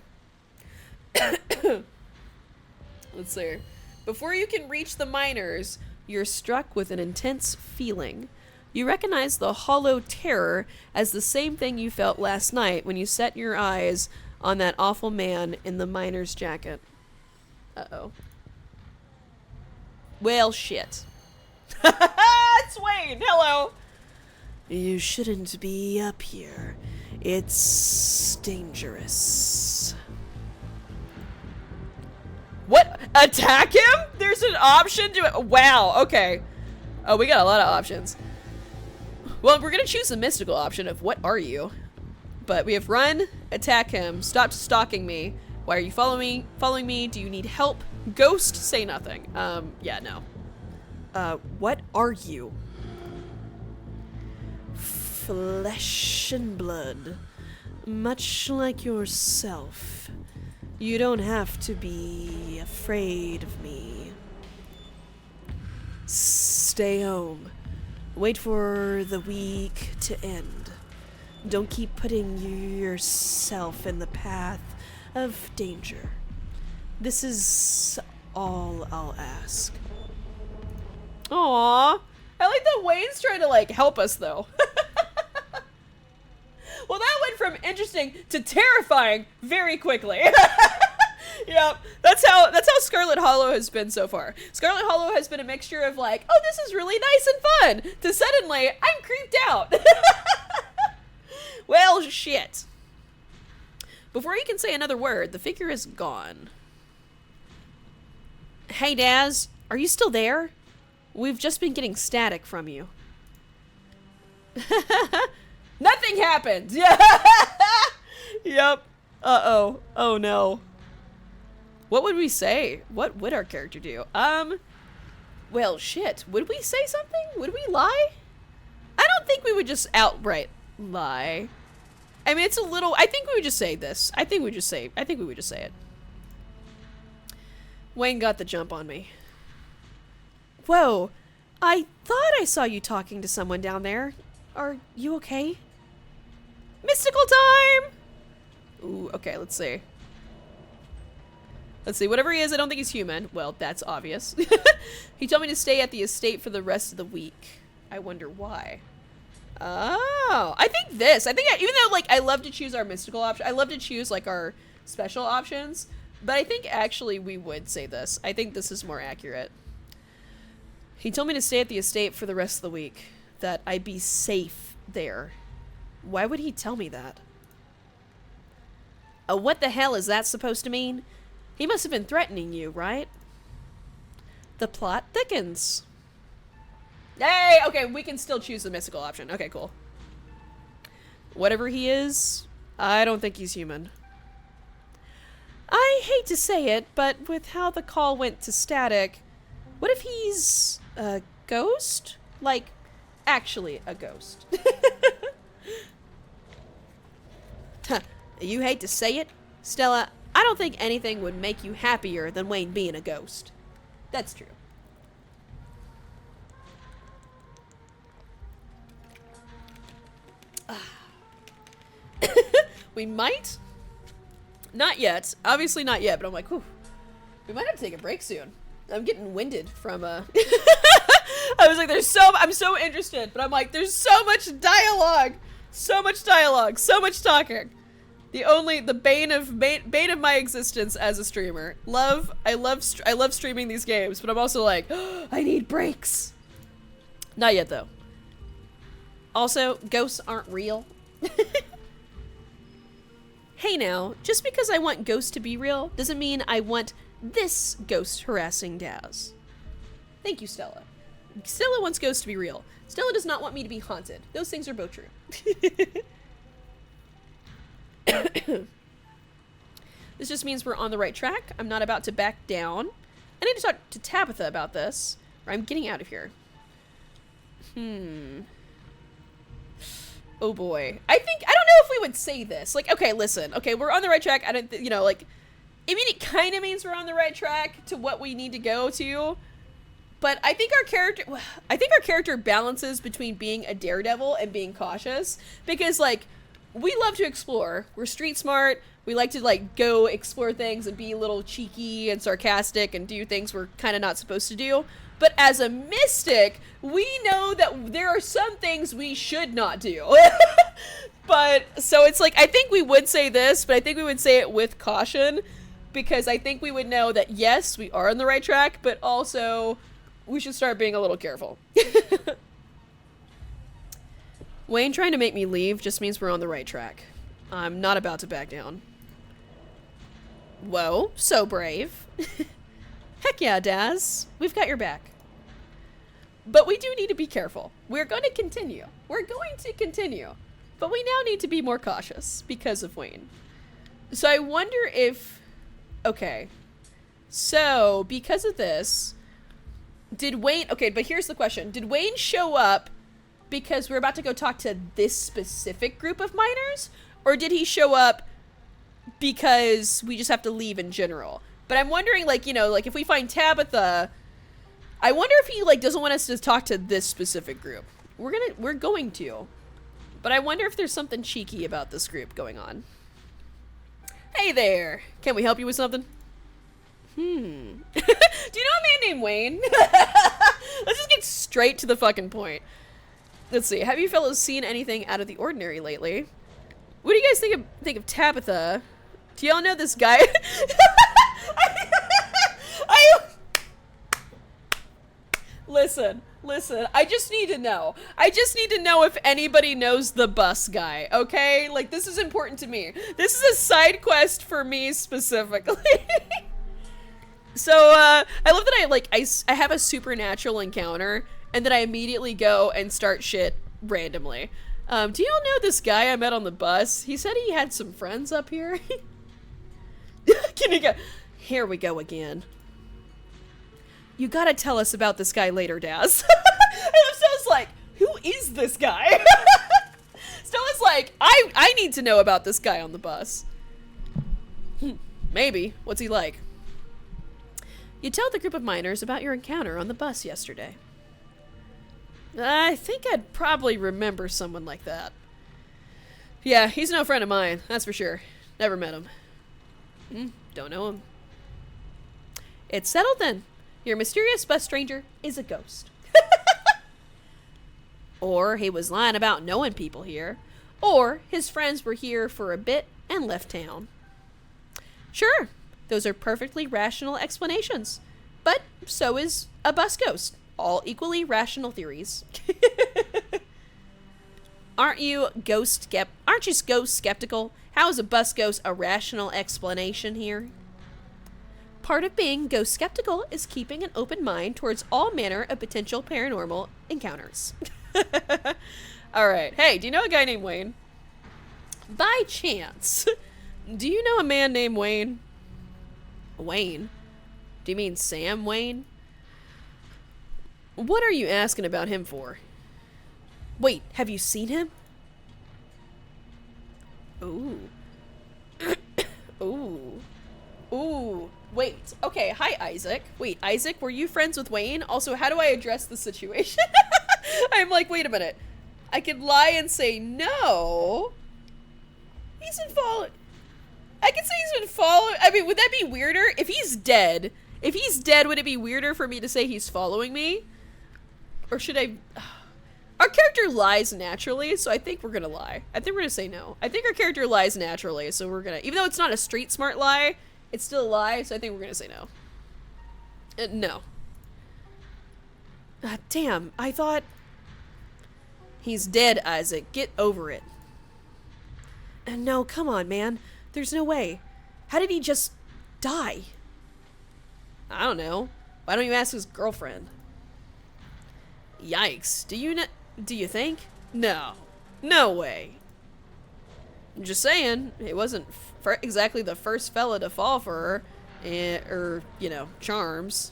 Let's see. Before you can reach the miners, you're struck with an intense feeling. You recognize the hollow terror as the same thing you felt last night when you set your eyes on that awful man in the miner's jacket. Uh-oh. Well, shit. It's Wayne. Hello. You shouldn't be up here. It's dangerous. What? Attack him? There's an option to... Wow, okay. Oh, we got a lot of options. Well, we're gonna choose the mystical option of what are you? But we have run, attack him, stop stalking me. Why are you following me? Do you need help? Ghost, say nothing. Yeah, no. What are you? Flesh and blood. Much like yourself. You don't have to be afraid of me. Stay home. Wait for the week to end. Don't keep putting yourself in the path of danger. This is all I'll ask. Aww. I like that Wayne's trying to, help us, though. Well, that went from interesting to terrifying very quickly. Yep, that's how Scarlet Hollow has been so far. Scarlet Hollow has been a mixture of oh, this is really nice and fun, to suddenly, I'm creeped out. Well, shit. Before you can say another word, the figure is gone. Hey, Daz, are you still there? We've just been getting static from you. Nothing happened. Yeah. Yep. Uh-oh. Oh, no. What would we say? What would our character do? Well, shit. Would we say something? Would we lie? I don't think we would just outright lie. I mean, it's a little... I think we would just say this. I think we would just say it. Wayne got the jump on me. Whoa. I thought I saw you talking to someone down there. Are you okay? Mystical time! Ooh, okay, let's see. Let's see. Whatever he is, I don't think he's human. Well, that's obvious. He told me to stay at the estate for the rest of the week. I wonder why. Oh, I think this. Even though, like, I love to choose our mystical option. I love to choose, like, our special options. But I think, actually, we would say this. I think this is more accurate. He told me to stay at the estate for the rest of the week. That I'd be safe there. Why would he tell me that? What the hell is that supposed to mean? He must have been threatening you, right? The plot thickens. Hey, okay, we can still choose the mystical option. Okay, cool. Whatever he is, I don't think he's human. I hate to say it, but with how the call went to static, what if he's a ghost? Like, actually a ghost. You hate to say it, Stella, I don't think anything would make you happier than Wayne being a ghost. That's true. We might? Not yet. Obviously not yet, but I'm like, whew. We might have to take a break soon. I'm getting winded from, I was like, I'm so interested, but I'm like, there's so much dialogue. So much dialogue. So much talking. The bane of my existence as a streamer. I love streaming these games, but I'm also like, oh, I need breaks. Not yet, though. Also, ghosts aren't real. Hey now, just because I want ghosts to be real doesn't mean I want this ghost harassing Daz. Thank you, Stella. Stella wants ghosts to be real. Stella does not want me to be haunted. Those things are both true. This just means we're on the right track. I'm not about to back down. I need to talk to Tabitha about this, or I'm getting out of here. Oh boy. I don't know if we would say this. Like, okay, listen. Okay, we're on the right track. I don't, like, I mean, it kind of means we're on the right track to what we need to go to. But I think our character balances between being a daredevil and being cautious. Because, like, we love to explore. We're street smart. We like to, like, go explore things and be a little cheeky and sarcastic and do things we're kind of not supposed to do. But as a mystic, we know that there are some things we should not do. But, so it's like, I think we would say this, but I think we would say it with caution. Because I think we would know that, yes, we are on the right track, but also we should start being a little careful. Wayne trying to make me leave just means we're on the right track. I'm not about to back down. Whoa, so brave. Heck yeah, Daz. We've got your back. But we do need to be careful. We're going to continue. We're going to continue. But we now need to be more cautious because of Wayne. So I wonder if... Okay. So, because of this, did Wayne... Okay, but here's the question. Did Wayne show up because we're about to go talk to this specific group of miners? Or did he show up because we just have to leave in general? But I'm wondering, like, like, if we find Tabitha, I wonder if he, like, doesn't want us to talk to this specific group. We're going to. But I wonder if there's something cheeky about this group going on. Hey there. Can we help you with something? Do you know a man named Wayne? Let's just get straight to the fucking point. Let's see. Have you fellows seen anything out of the ordinary lately? What do you guys think of Tabitha? Do y'all know this guy? Listen, I just need to know. I just need to know if anybody knows the bus guy, okay? Like, this is important to me. This is a side quest for me specifically. So, I love that I have a supernatural encounter, and then I immediately go and start shit randomly. Do y'all know this guy I met on the bus? He said he had some friends up here. Can you go? Here we go again. You gotta tell us about this guy later, Daz. Stella's like, who is this guy? Stella's like, I need to know about this guy on the bus. Maybe. What's he like? You tell the group of miners about your encounter on the bus yesterday. I think I'd probably remember someone like that. Yeah, he's no friend of mine, that's for sure. Never met him. Don't know him. It's settled then. Your mysterious bus stranger is a ghost. Or he was lying about knowing people here. Or his friends were here for a bit and left town. Sure, those are perfectly rational explanations. But so is a bus ghost. All equally rational theories. Aren't you ghost skeptical? How is a bus ghost a rational explanation here? Part of being ghost skeptical is keeping an open mind towards all manner of potential paranormal encounters. Alright, hey, do you know a guy named Wayne? By chance, do you know a man named Wayne? Wayne? Do you mean Sam Wayne? What are you asking about him for? Wait, have you seen him? Ooh. Ooh. Ooh. Wait. Okay, hi, Isaac. Wait, Isaac, were you friends with Wayne? Also, how do I address the situation? I'm like, wait a minute. I could lie and say no. He's been following. I could say he's been following. I mean, would that be weirder? If he's dead, would it be weirder for me to say he's following me? Or should I... Our character lies naturally, so I think we're gonna lie. I think we're gonna say no. I think our character lies naturally, so we're gonna... Even though it's not a street smart lie, it's still a lie, so I think we're gonna say no. No. Damn, I thought... He's dead, Isaac. Get over it. No, come on, man. There's no way. How did he just die? I don't know. Why don't you ask his girlfriend? Yikes. Do you think? No. No way. I'm just saying, it wasn't exactly the first fella to fall for her, or, you know, charms.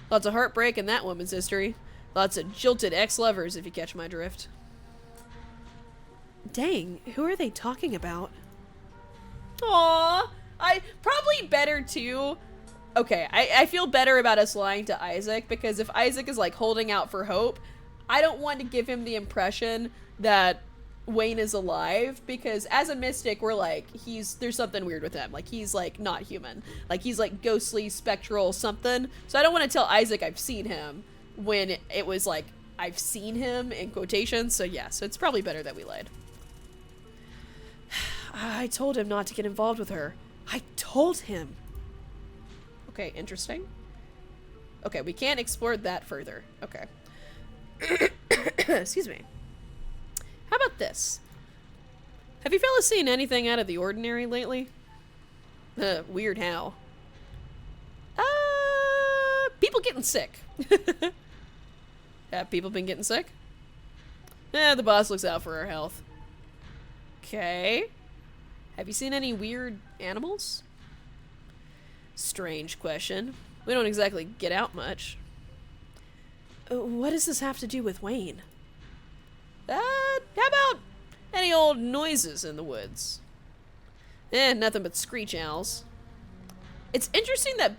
Lots of heartbreak in that woman's history. Lots of jilted ex-lovers, if you catch my drift. Dang, who are they talking about? Aww, probably better too. Okay, I feel better about us lying to Isaac, because if Isaac is like holding out for hope, I don't want to give him the impression that Wayne is alive, because as a mystic, we're like, there's something weird with him. Like, he's like not human. Like, he's like ghostly, spectral, something. So I don't want to tell Isaac I've seen him when it was like, I've seen him in quotations. So yeah, so it's probably better that we lied. I told him not to get involved with her. I told him. Okay, interesting. Okay, we can't explore that further. Okay. Excuse me. How about this? Have you fellas seen anything out of the ordinary lately? Weird how. People getting sick. Have people been getting sick? The boss looks out for our health. Okay. Have you seen any weird animals? Strange question. We don't exactly get out much. What does this have to do with Wayne? How about any old noises in the woods? Nothing but screech owls. It's interesting that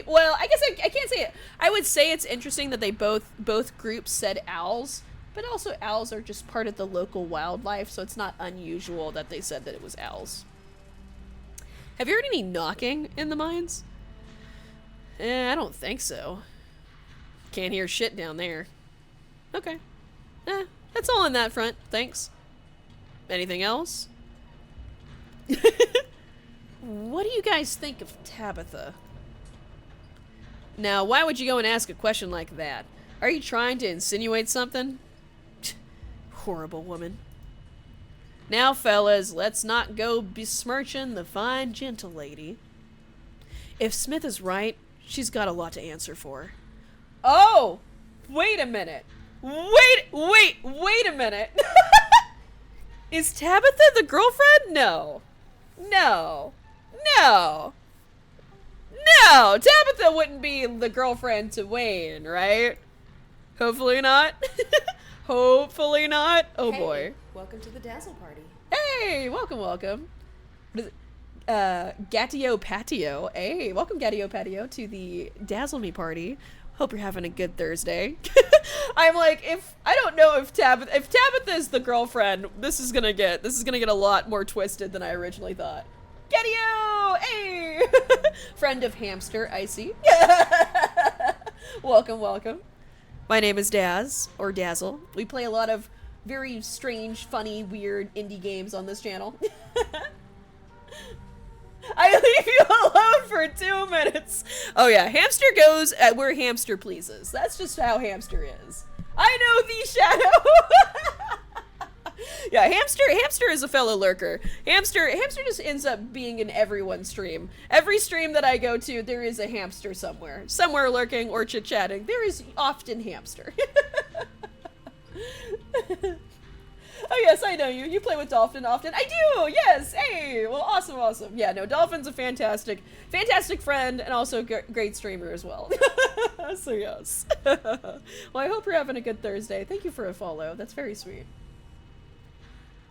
well, I guess I can't say it. I would say it's interesting that they both groups said owls, but also owls are just part of the local wildlife, so it's not unusual that they said that it was owls. Have you heard any knocking in the mines? I don't think so. Can't hear shit down there. Okay. That's all on that front. Thanks. Anything else? What do you guys think of Tabitha? Now, why would you go and ask a question like that? Are you trying to insinuate something? Horrible woman. Now, fellas, let's not go besmirching the fine, gentle lady. If Smith is right, she's got a lot to answer for. Oh! Wait a minute. Wait a minute. Is Tabitha the girlfriend? No. Tabitha wouldn't be the girlfriend to Wayne, right? Hopefully not. Hopefully not. Oh, hey, boy. Welcome to the Dazzle Party. Hey, welcome. What is it? Gattio Patio. Hey, welcome Gattio Patio to the Dazzle Me party. Hope you're having a good Thursday. I'm like, I don't know if Tabitha is the girlfriend, this is gonna get a lot more twisted than I originally thought. Get you! Hey! Friend of hamster, I see. Welcome, welcome. My name is Daz, or Dazzle. We play a lot of very strange, funny, weird indie games on this channel. I leave you alone for 2 minutes. Oh yeah, hamster goes where hamster pleases. That's just how hamster is. I know thee, Shadow. Yeah, hamster is a fellow lurker. Hamster just ends up being in everyone's stream. Every stream that I go to, there is a hamster somewhere. Somewhere lurking or chit-chatting. There is often hamster. Oh yes, I know you. You play with Dolphin often. I do! Yes! Hey! Well, awesome, awesome. Yeah, no, Dolphin's a fantastic friend and also great streamer as well. So yes. Well, I hope you're having a good Thursday. Thank you for a follow. That's very sweet.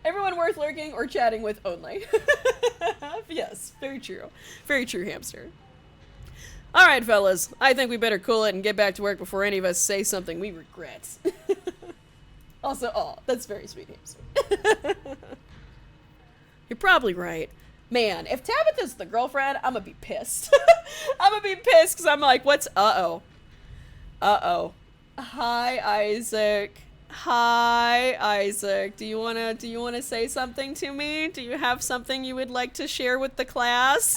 Everyone worth lurking or chatting with only. Yes, very true. Very true, hamster. Alright, fellas. I think we better cool it and get back to work before any of us say something we regret. Also, oh, that's very sweet, hamster. You're probably right. Man, if Tabitha's the girlfriend, I'm gonna be pissed. I'm gonna be pissed because I'm like, what's... Uh-oh. Uh-oh. Hi, Isaac. Hi, Isaac. Do you wanna say something to me? Do you have something you would like to share with the class?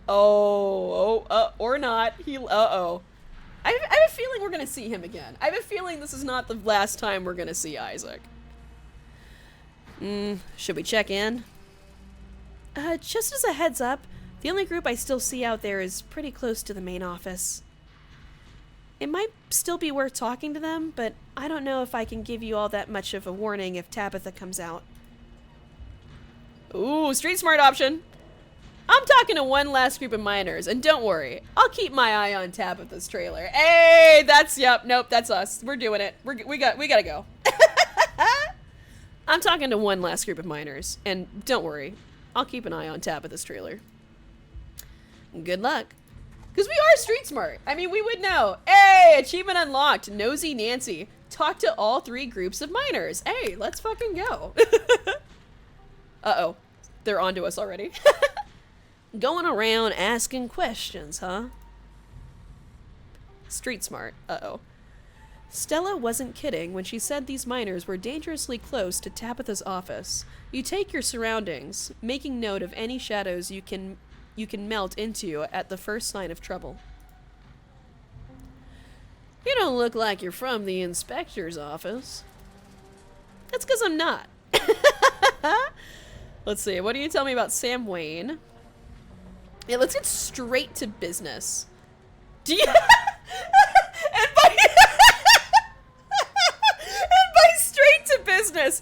Or not. Uh-oh. I have a feeling we're gonna see him again. I have a feeling this is not the last time we're gonna see Isaac. Should we check in? Just as a heads up, the only group I still see out there is pretty close to the main office. It might still be worth talking to them, but I don't know if I can give you all that much of a warning if Tabitha comes out. Ooh, street smart option. I'm talking to one last group of minors, and don't worry, I'll keep my eye on Tabitha's trailer. Hey, nope, that's us. We're doing it. We gotta go. I'm talking to one last group of minors, and don't worry, I'll keep an eye on Tabitha's trailer. Good luck. Because we are street smart. I mean, we would know. Hey, achievement unlocked, Nosy Nancy. Talk to all 3 groups of minors. Hey, let's fucking go. Uh-oh, they're onto us already. Going around asking questions, huh? Street smart. Uh-oh. Stella wasn't kidding when she said these miners were dangerously close to Tabitha's office. You take your surroundings, making note of any shadows you can melt into at the first sign of trouble. You don't look like you're from the inspector's office. That's because I'm not. Let's see, what do you tell me about Sam Wayne? Yeah, let's get straight to business. Do you... and by straight to business,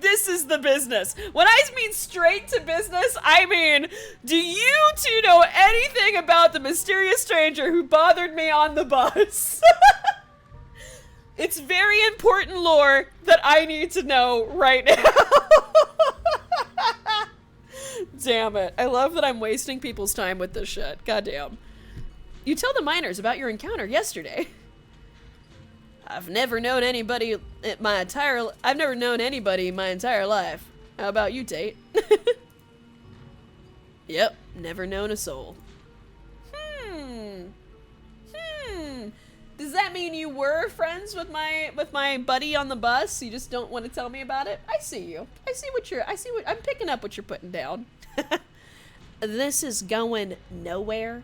this is the business. When I mean straight to business, I mean, do you 2 know anything about the mysterious stranger who bothered me on the bus? It's very important lore that I need to know right now. Damn it. I love that I'm wasting people's time with this shit. Goddamn. You tell the miners about your encounter yesterday. I've never known anybody my entire life. How about you, Tate? Yep, never known a soul. Does that mean you were friends with my buddy on the bus? You just don't want to tell me about it? I see you. I'm picking up what you're putting down. This is going nowhere.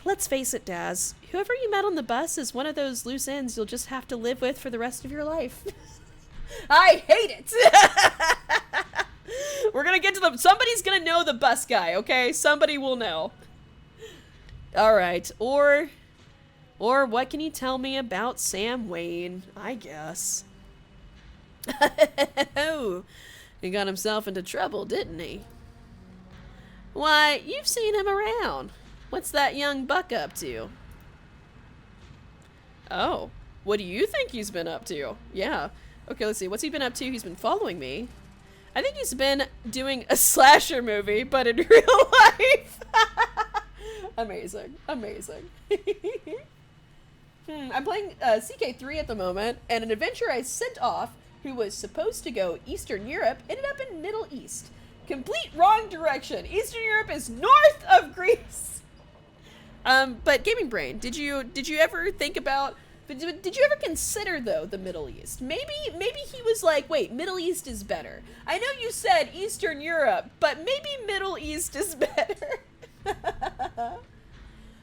Let's face it, Daz. Whoever you met on the bus is one of those loose ends you'll just have to live with for the rest of your life. I hate it! We're gonna get to somebody's gonna know the bus guy, okay? Somebody will know. Alright, or what can you tell me about Sam Wayne, I guess? Oh, he got himself into trouble, didn't he? Why, you've seen him around. What's that young buck up to? Oh, what do you think he's been up to? Yeah. Okay, let's see. What's he been up to? He's been following me. I think he's been doing a slasher movie, but in real life. Amazing. Amazing. I'm playing CK3 at the moment, and an adventure I sent off who was supposed to go Eastern Europe ended up in Middle East. Complete wrong direction. Eastern Europe is north of Greece. But Gaming Brain, did you ever think about, did you ever consider though the Middle East? Maybe he was like, wait, Middle East is better. I know you said Eastern Europe, but maybe Middle East is better.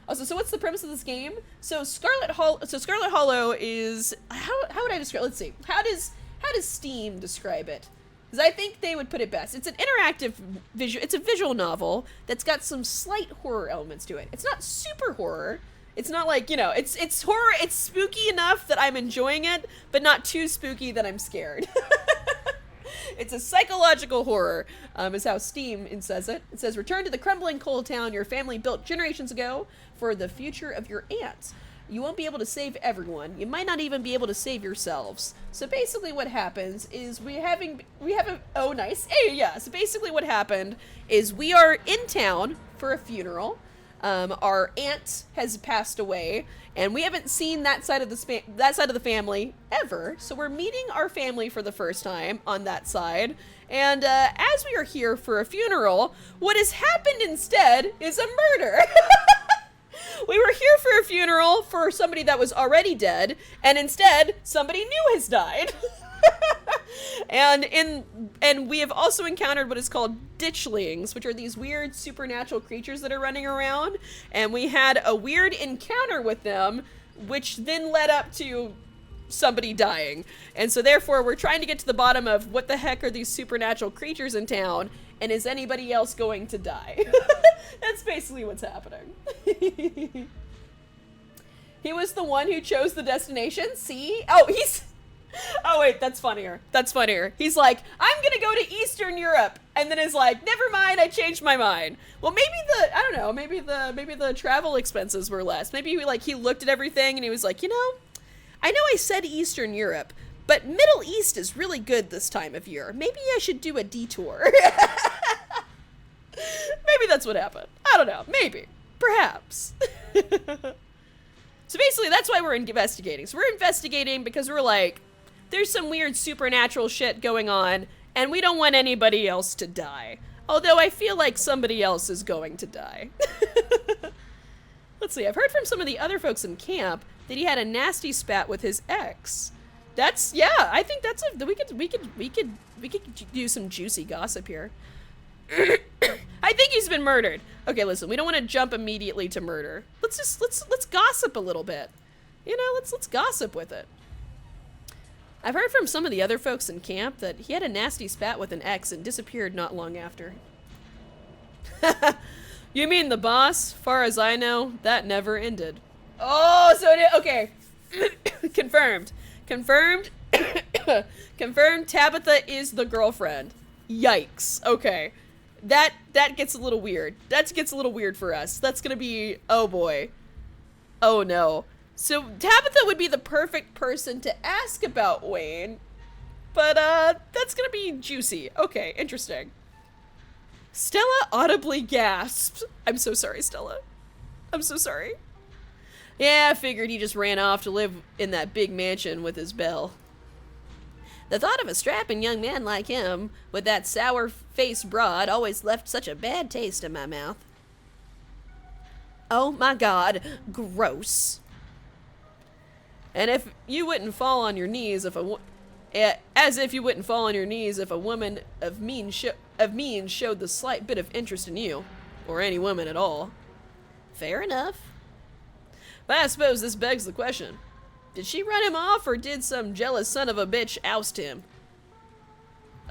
Also, so what's the premise of this game? So Scarlet Hollow is, how would I describe? Let's see. How does Steam describe it? Because I think they would put it best. It's an interactive it's a visual novel that's got some slight horror elements to it. It's not super horror. It's not like, you know, it's horror. It's spooky enough that I'm enjoying it, but not too spooky that I'm scared. It's a psychological horror, is how Steam says it. It says, return to the crumbling coal town your family built generations ago for the future of your aunts. You won't be able to save everyone. You might not even be able to save yourselves. So basically what happens is oh nice. Hey, yeah. So basically what happened is we are in town for a funeral. Our aunt has passed away, and we haven't seen that side of the family ever. So we're meeting our family for the first time on that side. And as we are here for a funeral, what has happened instead is a murder. We were here for a funeral for somebody that was already dead, and instead somebody new has died. And we have also encountered what is called ditchlings, which are these weird supernatural creatures that are running around. And we had a weird encounter with them, which then led up to somebody dying. And so therefore we're trying to get to the bottom of what the heck are these supernatural creatures in town, and is anybody else going to die? That's basically what's happening. He was the one who chose the destination. See? Oh wait, that's funnier. That's funnier. He's like, I'm gonna go to Eastern Europe, and then is like, never mind, I changed my mind. Well, maybe the travel expenses were less. Maybe he looked at everything and he was like, you know, I know I said Eastern Europe, but Middle East is really good this time of year. Maybe I should do a detour. Maybe that's what happened. I don't know. Maybe. Perhaps. So basically, that's why we're investigating. So we're investigating because we're like, there's some weird supernatural shit going on, and we don't want anybody else to die. Although I feel like somebody else is going to die. Let's see. I've heard from some of the other folks in camp that he had a nasty spat with his ex. I think we could do some juicy gossip here. I think he's been murdered. Okay, listen, we don't want to jump immediately to murder. Let's gossip a little bit. You know, let's gossip with it. I've heard from some of the other folks in camp that he had a nasty spat with an ex and disappeared not long after. You mean the boss? Far as I know, that never ended. Oh, so it is. Okay. Confirmed. Confirmed. Confirmed Tabitha is the girlfriend. Yikes. Okay. That gets a little weird. That gets a little weird for us. That's gonna be, oh boy. Oh no. So Tabitha would be the perfect person to ask about Wayne, but that's gonna be juicy. Okay, interesting. Stella audibly gasped. I'm so sorry, Stella. I'm so sorry. Yeah, I figured he just ran off to live in that big mansion with his Belle. The thought of a strapping young man like him, with that sour-faced broad, always left such a bad taste in my mouth. Oh my god, gross. And if you wouldn't fall on your knees as if you wouldn't fall on your knees if a woman of means showed the slight bit of interest in you, or any woman at all. Fair enough. But I suppose this begs the question. Did she run him off, or did some jealous son of a bitch oust him?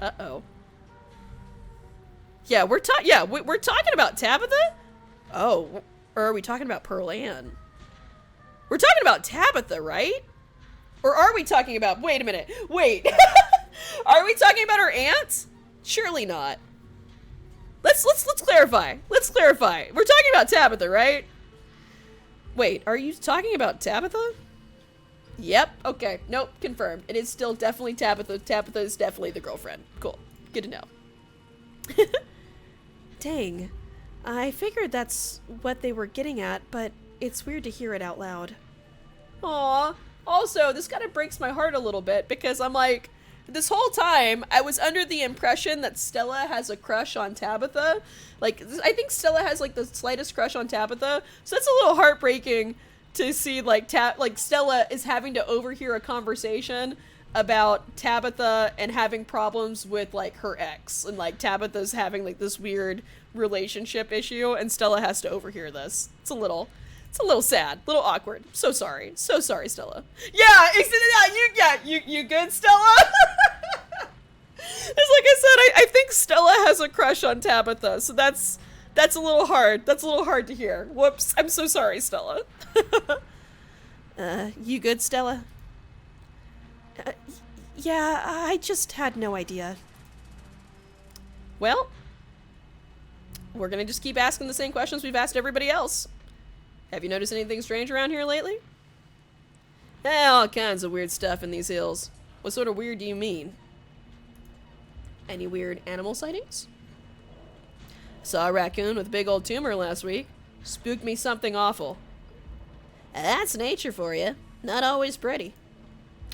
Uh-oh. Yeah, we're talking about Tabitha? Oh, or are we talking about Pearl Ann? We're talking about Tabitha, right? Or are we talking about, wait a minute, wait. Are we talking about her aunt? Surely not. Let's clarify. Let's clarify. We're talking about Tabitha, right? Wait, are you talking about Tabitha? Yep, okay, nope, confirmed. It is still definitely Tabitha. Tabitha is definitely the girlfriend. Cool, good to know. Dang, I figured that's what they were getting at, but it's weird to hear it out loud. Aw, also, this kind of breaks my heart a little bit, because I'm like, this whole time, I was under the impression that Stella has a crush on Tabitha. Like, I think Stella has, like, the slightest crush on Tabitha. So that's a little heartbreaking to see, like, Stella is having to overhear a conversation about Tabitha and having problems with, like, her ex. And, like, Tabitha's having, like, this weird relationship issue, and Stella has to overhear this. It's a little sad, a little awkward. So sorry, Stella. Yeah, you good, Stella? It's like I said, I think Stella has a crush on Tabitha, so that's a little hard. That's a little hard to hear. Whoops, I'm so sorry, Stella. You good, Stella? Yeah, I just had no idea. Well, we're gonna just keep asking the same questions we've asked everybody else. Have you noticed anything strange around here lately? All kinds of weird stuff in these hills. What sort of weird do you mean? Any weird animal sightings? Saw a raccoon with a big old tumor last week. Spooked me something awful. That's nature for you. Not always pretty.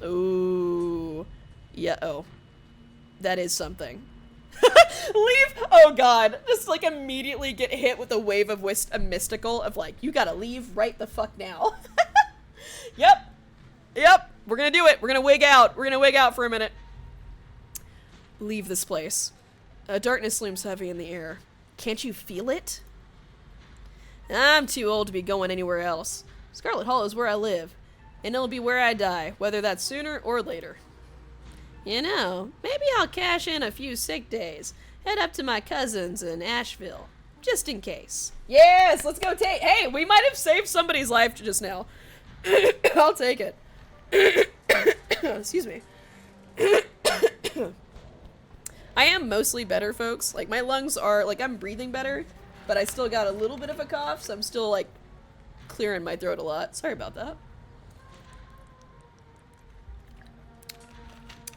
Ooh. Yeah, oh. That is something. Leave! Oh god. Just like immediately get hit with a wave of a mystical of like, you gotta leave right the fuck now. Yep. We're gonna do it. We're gonna wig out. We're gonna wig out for a minute. Leave this place. Darkness looms heavy in the air. Can't you feel it? I'm too old to be going anywhere else. Scarlet Hollow is where I live, and it'll be where I die, whether that's sooner or later. You know, maybe I'll cash in a few sick days, head up to my cousins in Asheville, just in case. Yes, let's go take. Hey, we might have saved somebody's life just now. I'll take it. Excuse me. I am mostly better, folks. Like, my lungs are, like, I'm breathing better, but I still got a little bit of a cough, so I'm still, like, clearing my throat a lot. Sorry about that.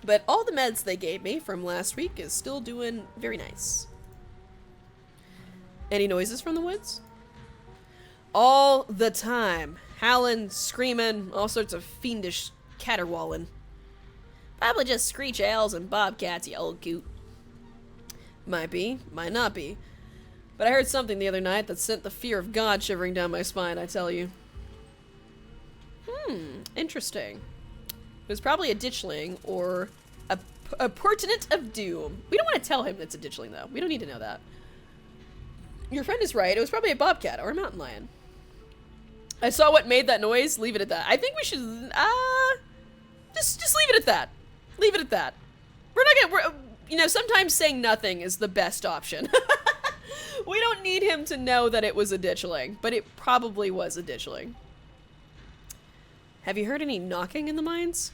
But all the meds they gave me from last week is still doing very nice. Any noises from the woods? All the time. Howling, screaming, all sorts of fiendish caterwauling. Probably just screech owls and bobcats, you old coot. Might be, might not be. But I heard something the other night that sent the fear of God shivering down my spine, I tell you. Interesting. It was probably a ditchling or a portent of doom. We don't want to tell him it's a ditchling, though. We don't need to know that. Your friend is right. It was probably a bobcat or a mountain lion. I saw what made that noise. Leave it at that. I think we should, just leave it at that. Leave it at that. We're not gonna, you know, sometimes saying nothing is the best option. We don't need him to know that it was a ditchling, but it probably was a ditchling. Have you heard any knocking in the mines?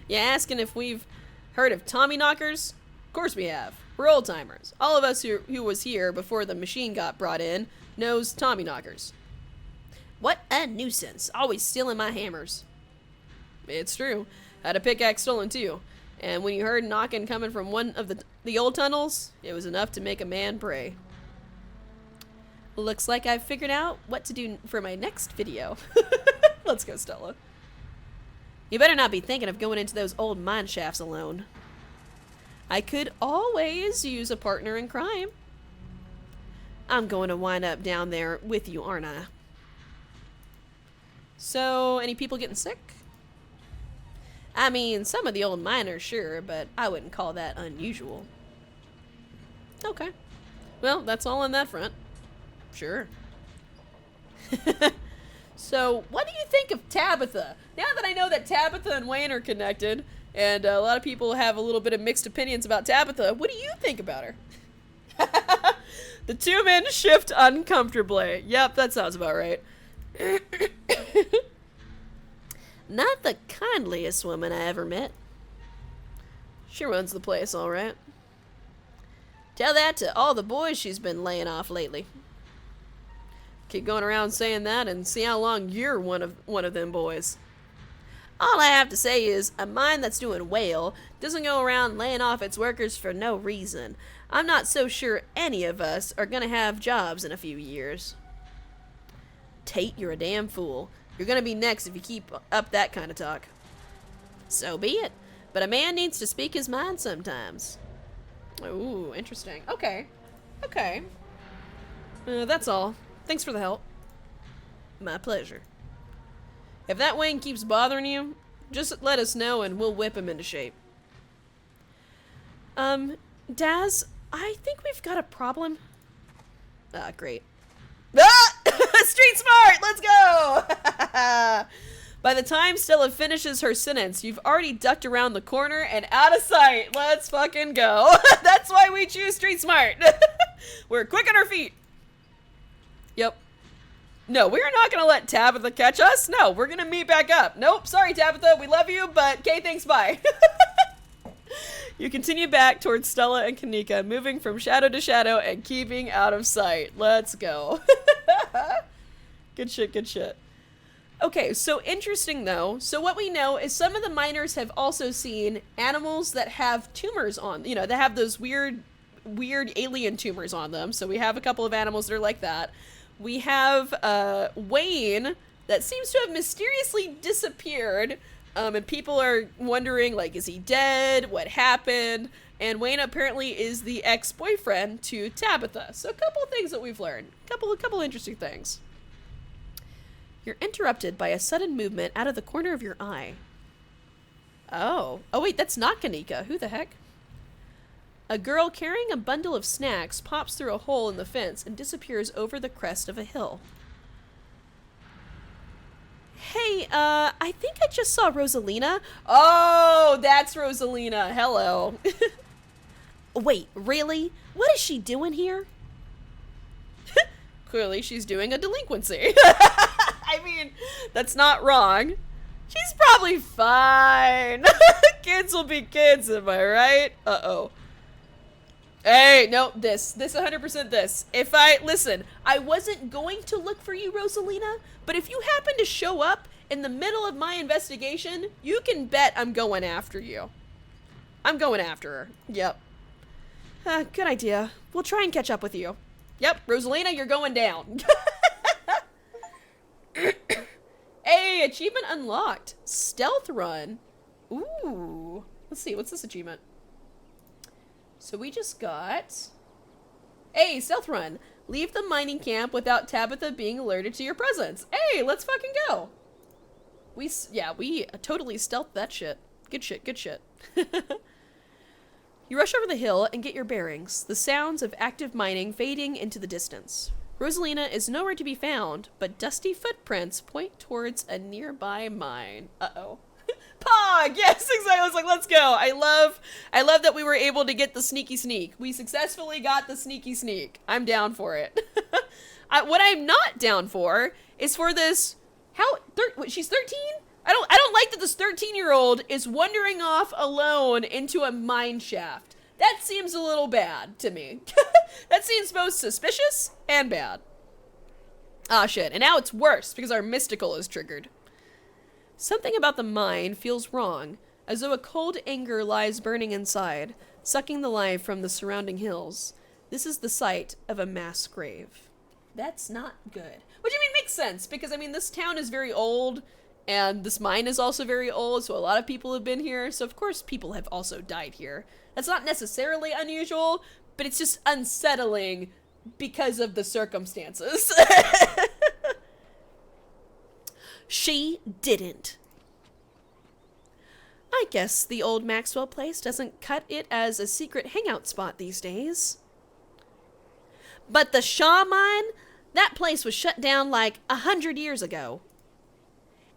You asking if we've heard of Tommy knockers? Of course we have. We're old timers. All of us who was here before the machine got brought in knows Tommy knockers. What a nuisance. Always stealing my hammers. It's true. Had a pickaxe stolen too. And when you heard knocking coming from one of the old tunnels, it was enough to make a man pray. Looks like I've figured out what to do for my next video. Let's go, Stella. You better not be thinking of going into those old mine shafts alone. I could always use a partner in crime. I'm going to wind up down there with you, aren't I? So, any people getting sick? I mean, some of the old miners, sure, but I wouldn't call that unusual. Okay. Well, that's all on that front. Sure. So, what do you think of Tabitha? Now that I know that Tabitha and Wayne are connected, and a lot of people have a little bit of mixed opinions about Tabitha, what do you think about her? The two men shift uncomfortably. Yep, that sounds about right. Not the kindliest woman I ever met. She runs the place, all right. Tell that to all the boys she's been laying off lately. Keep going around saying that and see how long you're one of them boys. All I have to say is, a mine that's doing well doesn't go around laying off its workers for no reason. I'm not so sure any of us are gonna have jobs in a few years. Tate, you're a damn fool. You're gonna be next if you keep up that kind of talk. So be it. but a man needs to speak his mind sometimes. Ooh, interesting. Okay. Okay. That's all. Thanks for the help. My pleasure. If that Wayne keeps bothering you, just let us know and we'll whip him into shape. Daz, I think we've got a problem. Great. Ah! Street smart! Let's go! By the time Stella finishes her sentence, you've already ducked around the corner and out of sight. Let's fucking go. That's why we choose street smart. We're quick on our feet. Yep. No, we're not going to let Tabitha catch us. No, we're going to meet back up. Nope, sorry Tabitha, we love you, but okay, thanks, bye. You continue back towards Stella and Kanika, moving from shadow to shadow and keeping out of sight. Let's go. Good shit, good shit. Okay, so interesting though. So what we know is some of the miners have also seen animals that have tumors on, you know, that have those weird alien tumors on them. So we have a couple of animals that are like that. We have Wayne that seems to have mysteriously disappeared. And people are wondering, like, is he dead? What happened? And Wayne apparently is the ex-boyfriend to Tabitha. So a couple of things that we've learned. Couple interesting things. You're interrupted by a sudden movement out of the corner of your eye. Oh. Oh, wait, that's not Kanika. Who the heck? A girl carrying a bundle of snacks pops through a hole in the fence and disappears over the crest of a hill. Hey, I think I just saw Rosalina. Oh, that's Rosalina. Hello. Wait, really? What is she doing here? Clearly, she's doing a delinquency. I mean, that's not wrong. She's probably fine. Kids will be kids, am I right? Uh-oh. Hey, no, this 100% this. Listen, I wasn't going to look for you, Rosalina, but if you happen to show up in the middle of my investigation, you can bet I'm going after you. I'm going after her. Yep. Good idea. We'll try and catch up with you. Yep, Rosalina, you're going down. Hey, achievement unlocked. Stealth run. Ooh. Let's see, what's this achievement? So we just got... Hey, stealth run. Leave the mining camp without Tabitha being alerted to your presence. Hey, let's fucking go. We totally stealthed that shit. Good shit, good shit. You rush over the hill and get your bearings, the sounds of active mining fading into the distance. Rosalina is nowhere to be found, but dusty footprints point towards a nearby mine. Uh-oh. Pog! Yes, exactly. I was like, let's go. I love that we were able to get the sneaky sneak. We successfully got the sneaky sneak. I'm down for it. What I'm not down for is for this... she's 13? I don't like that this 13-year-old is wandering off alone into a mine shaft. That seems a little bad to me. That seems both suspicious and bad. Ah, shit. And now it's worse because our mystical is triggered. Something about the mine feels wrong, as though a cold anger lies burning inside, sucking the life from the surrounding hills. This is the site of a mass grave. That's not good. Which, I mean, makes sense, because, I mean, this town is very old, and this mine is also very old, so a lot of people have been here, so of course people have also died here. That's not necessarily unusual, but it's just unsettling because of the circumstances. She didn't. I guess the old Maxwell place doesn't cut it as a secret hangout spot these days. But the Shaw mine? That place was shut down like 100 years ago.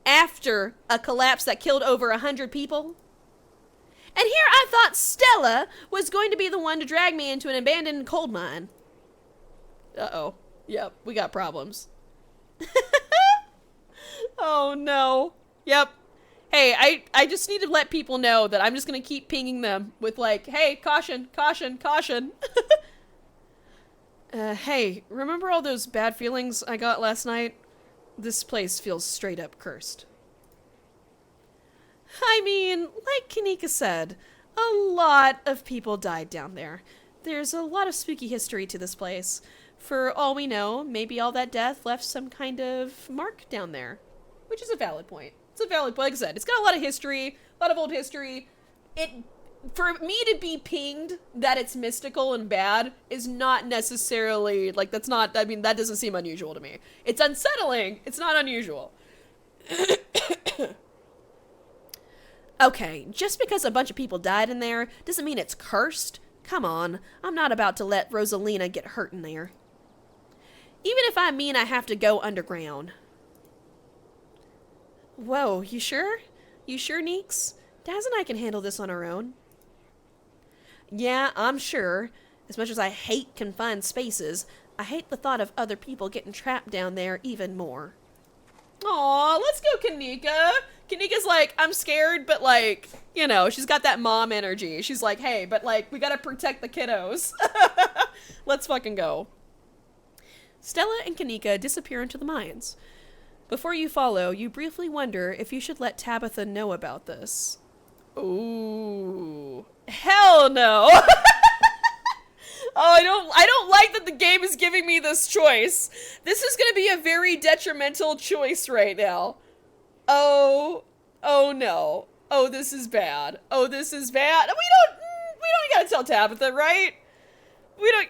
After a collapse that killed over 100 people. And here I thought Stella was going to be the one to drag me into an abandoned coal mine. Uh-oh. Yep, we got problems. Oh no. Yep. Hey, I just need to let people know that I'm just gonna keep pinging them with like, hey, caution, caution, caution. Hey, remember all those bad feelings I got last night? This place feels straight up cursed. I mean, like Kanika said, a lot of people died down there. There's a lot of spooky history to this place. For all we know, maybe all that death left some kind of mark down there. Which is a valid point. It's a valid point. Like I said, it's got a lot of history, a lot of old history. it for me to be pinged that it's mystical and bad is not necessarily like that's not I mean that doesn't seem unusual to me. It's unsettling, it's not unusual. Okay, just because a bunch of people died in there doesn't mean it's cursed. Come on, I'm not about to let Rosalina get hurt in there. Even if I mean I have to go underground. Whoa, you sure? You sure, Neeks? Daz and I can handle this on our own. Yeah, I'm sure. As much as I hate confined spaces, I hate the thought of other people getting trapped down there even more. Aw, let's go, Kanika. Kanika's like, I'm scared, but like, you know, she's got that mom energy. She's like, hey, but like, we gotta protect the kiddos. Let's fucking go. Stella and Kanika disappear into the mines. Before you follow, you briefly wonder if you should let Tabitha know about this. Ooh. Hell no. Oh, I don't like that the game is giving me this choice. This is gonna be a very detrimental choice right now. Oh no. Oh, this is bad. Oh, this is bad. We don't gotta tell Tabitha, right? We don't,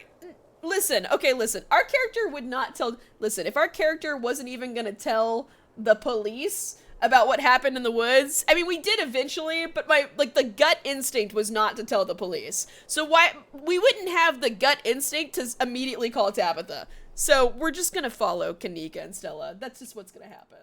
listen, okay, listen. Our character would not tell, listen, if our character wasn't even gonna tell the police about what happened in the woods. I mean, we did eventually, but the gut instinct was not to tell the police. So why, we wouldn't have the gut instinct to immediately call Tabitha. So we're just gonna follow Kanika and Stella. That's just what's gonna happen.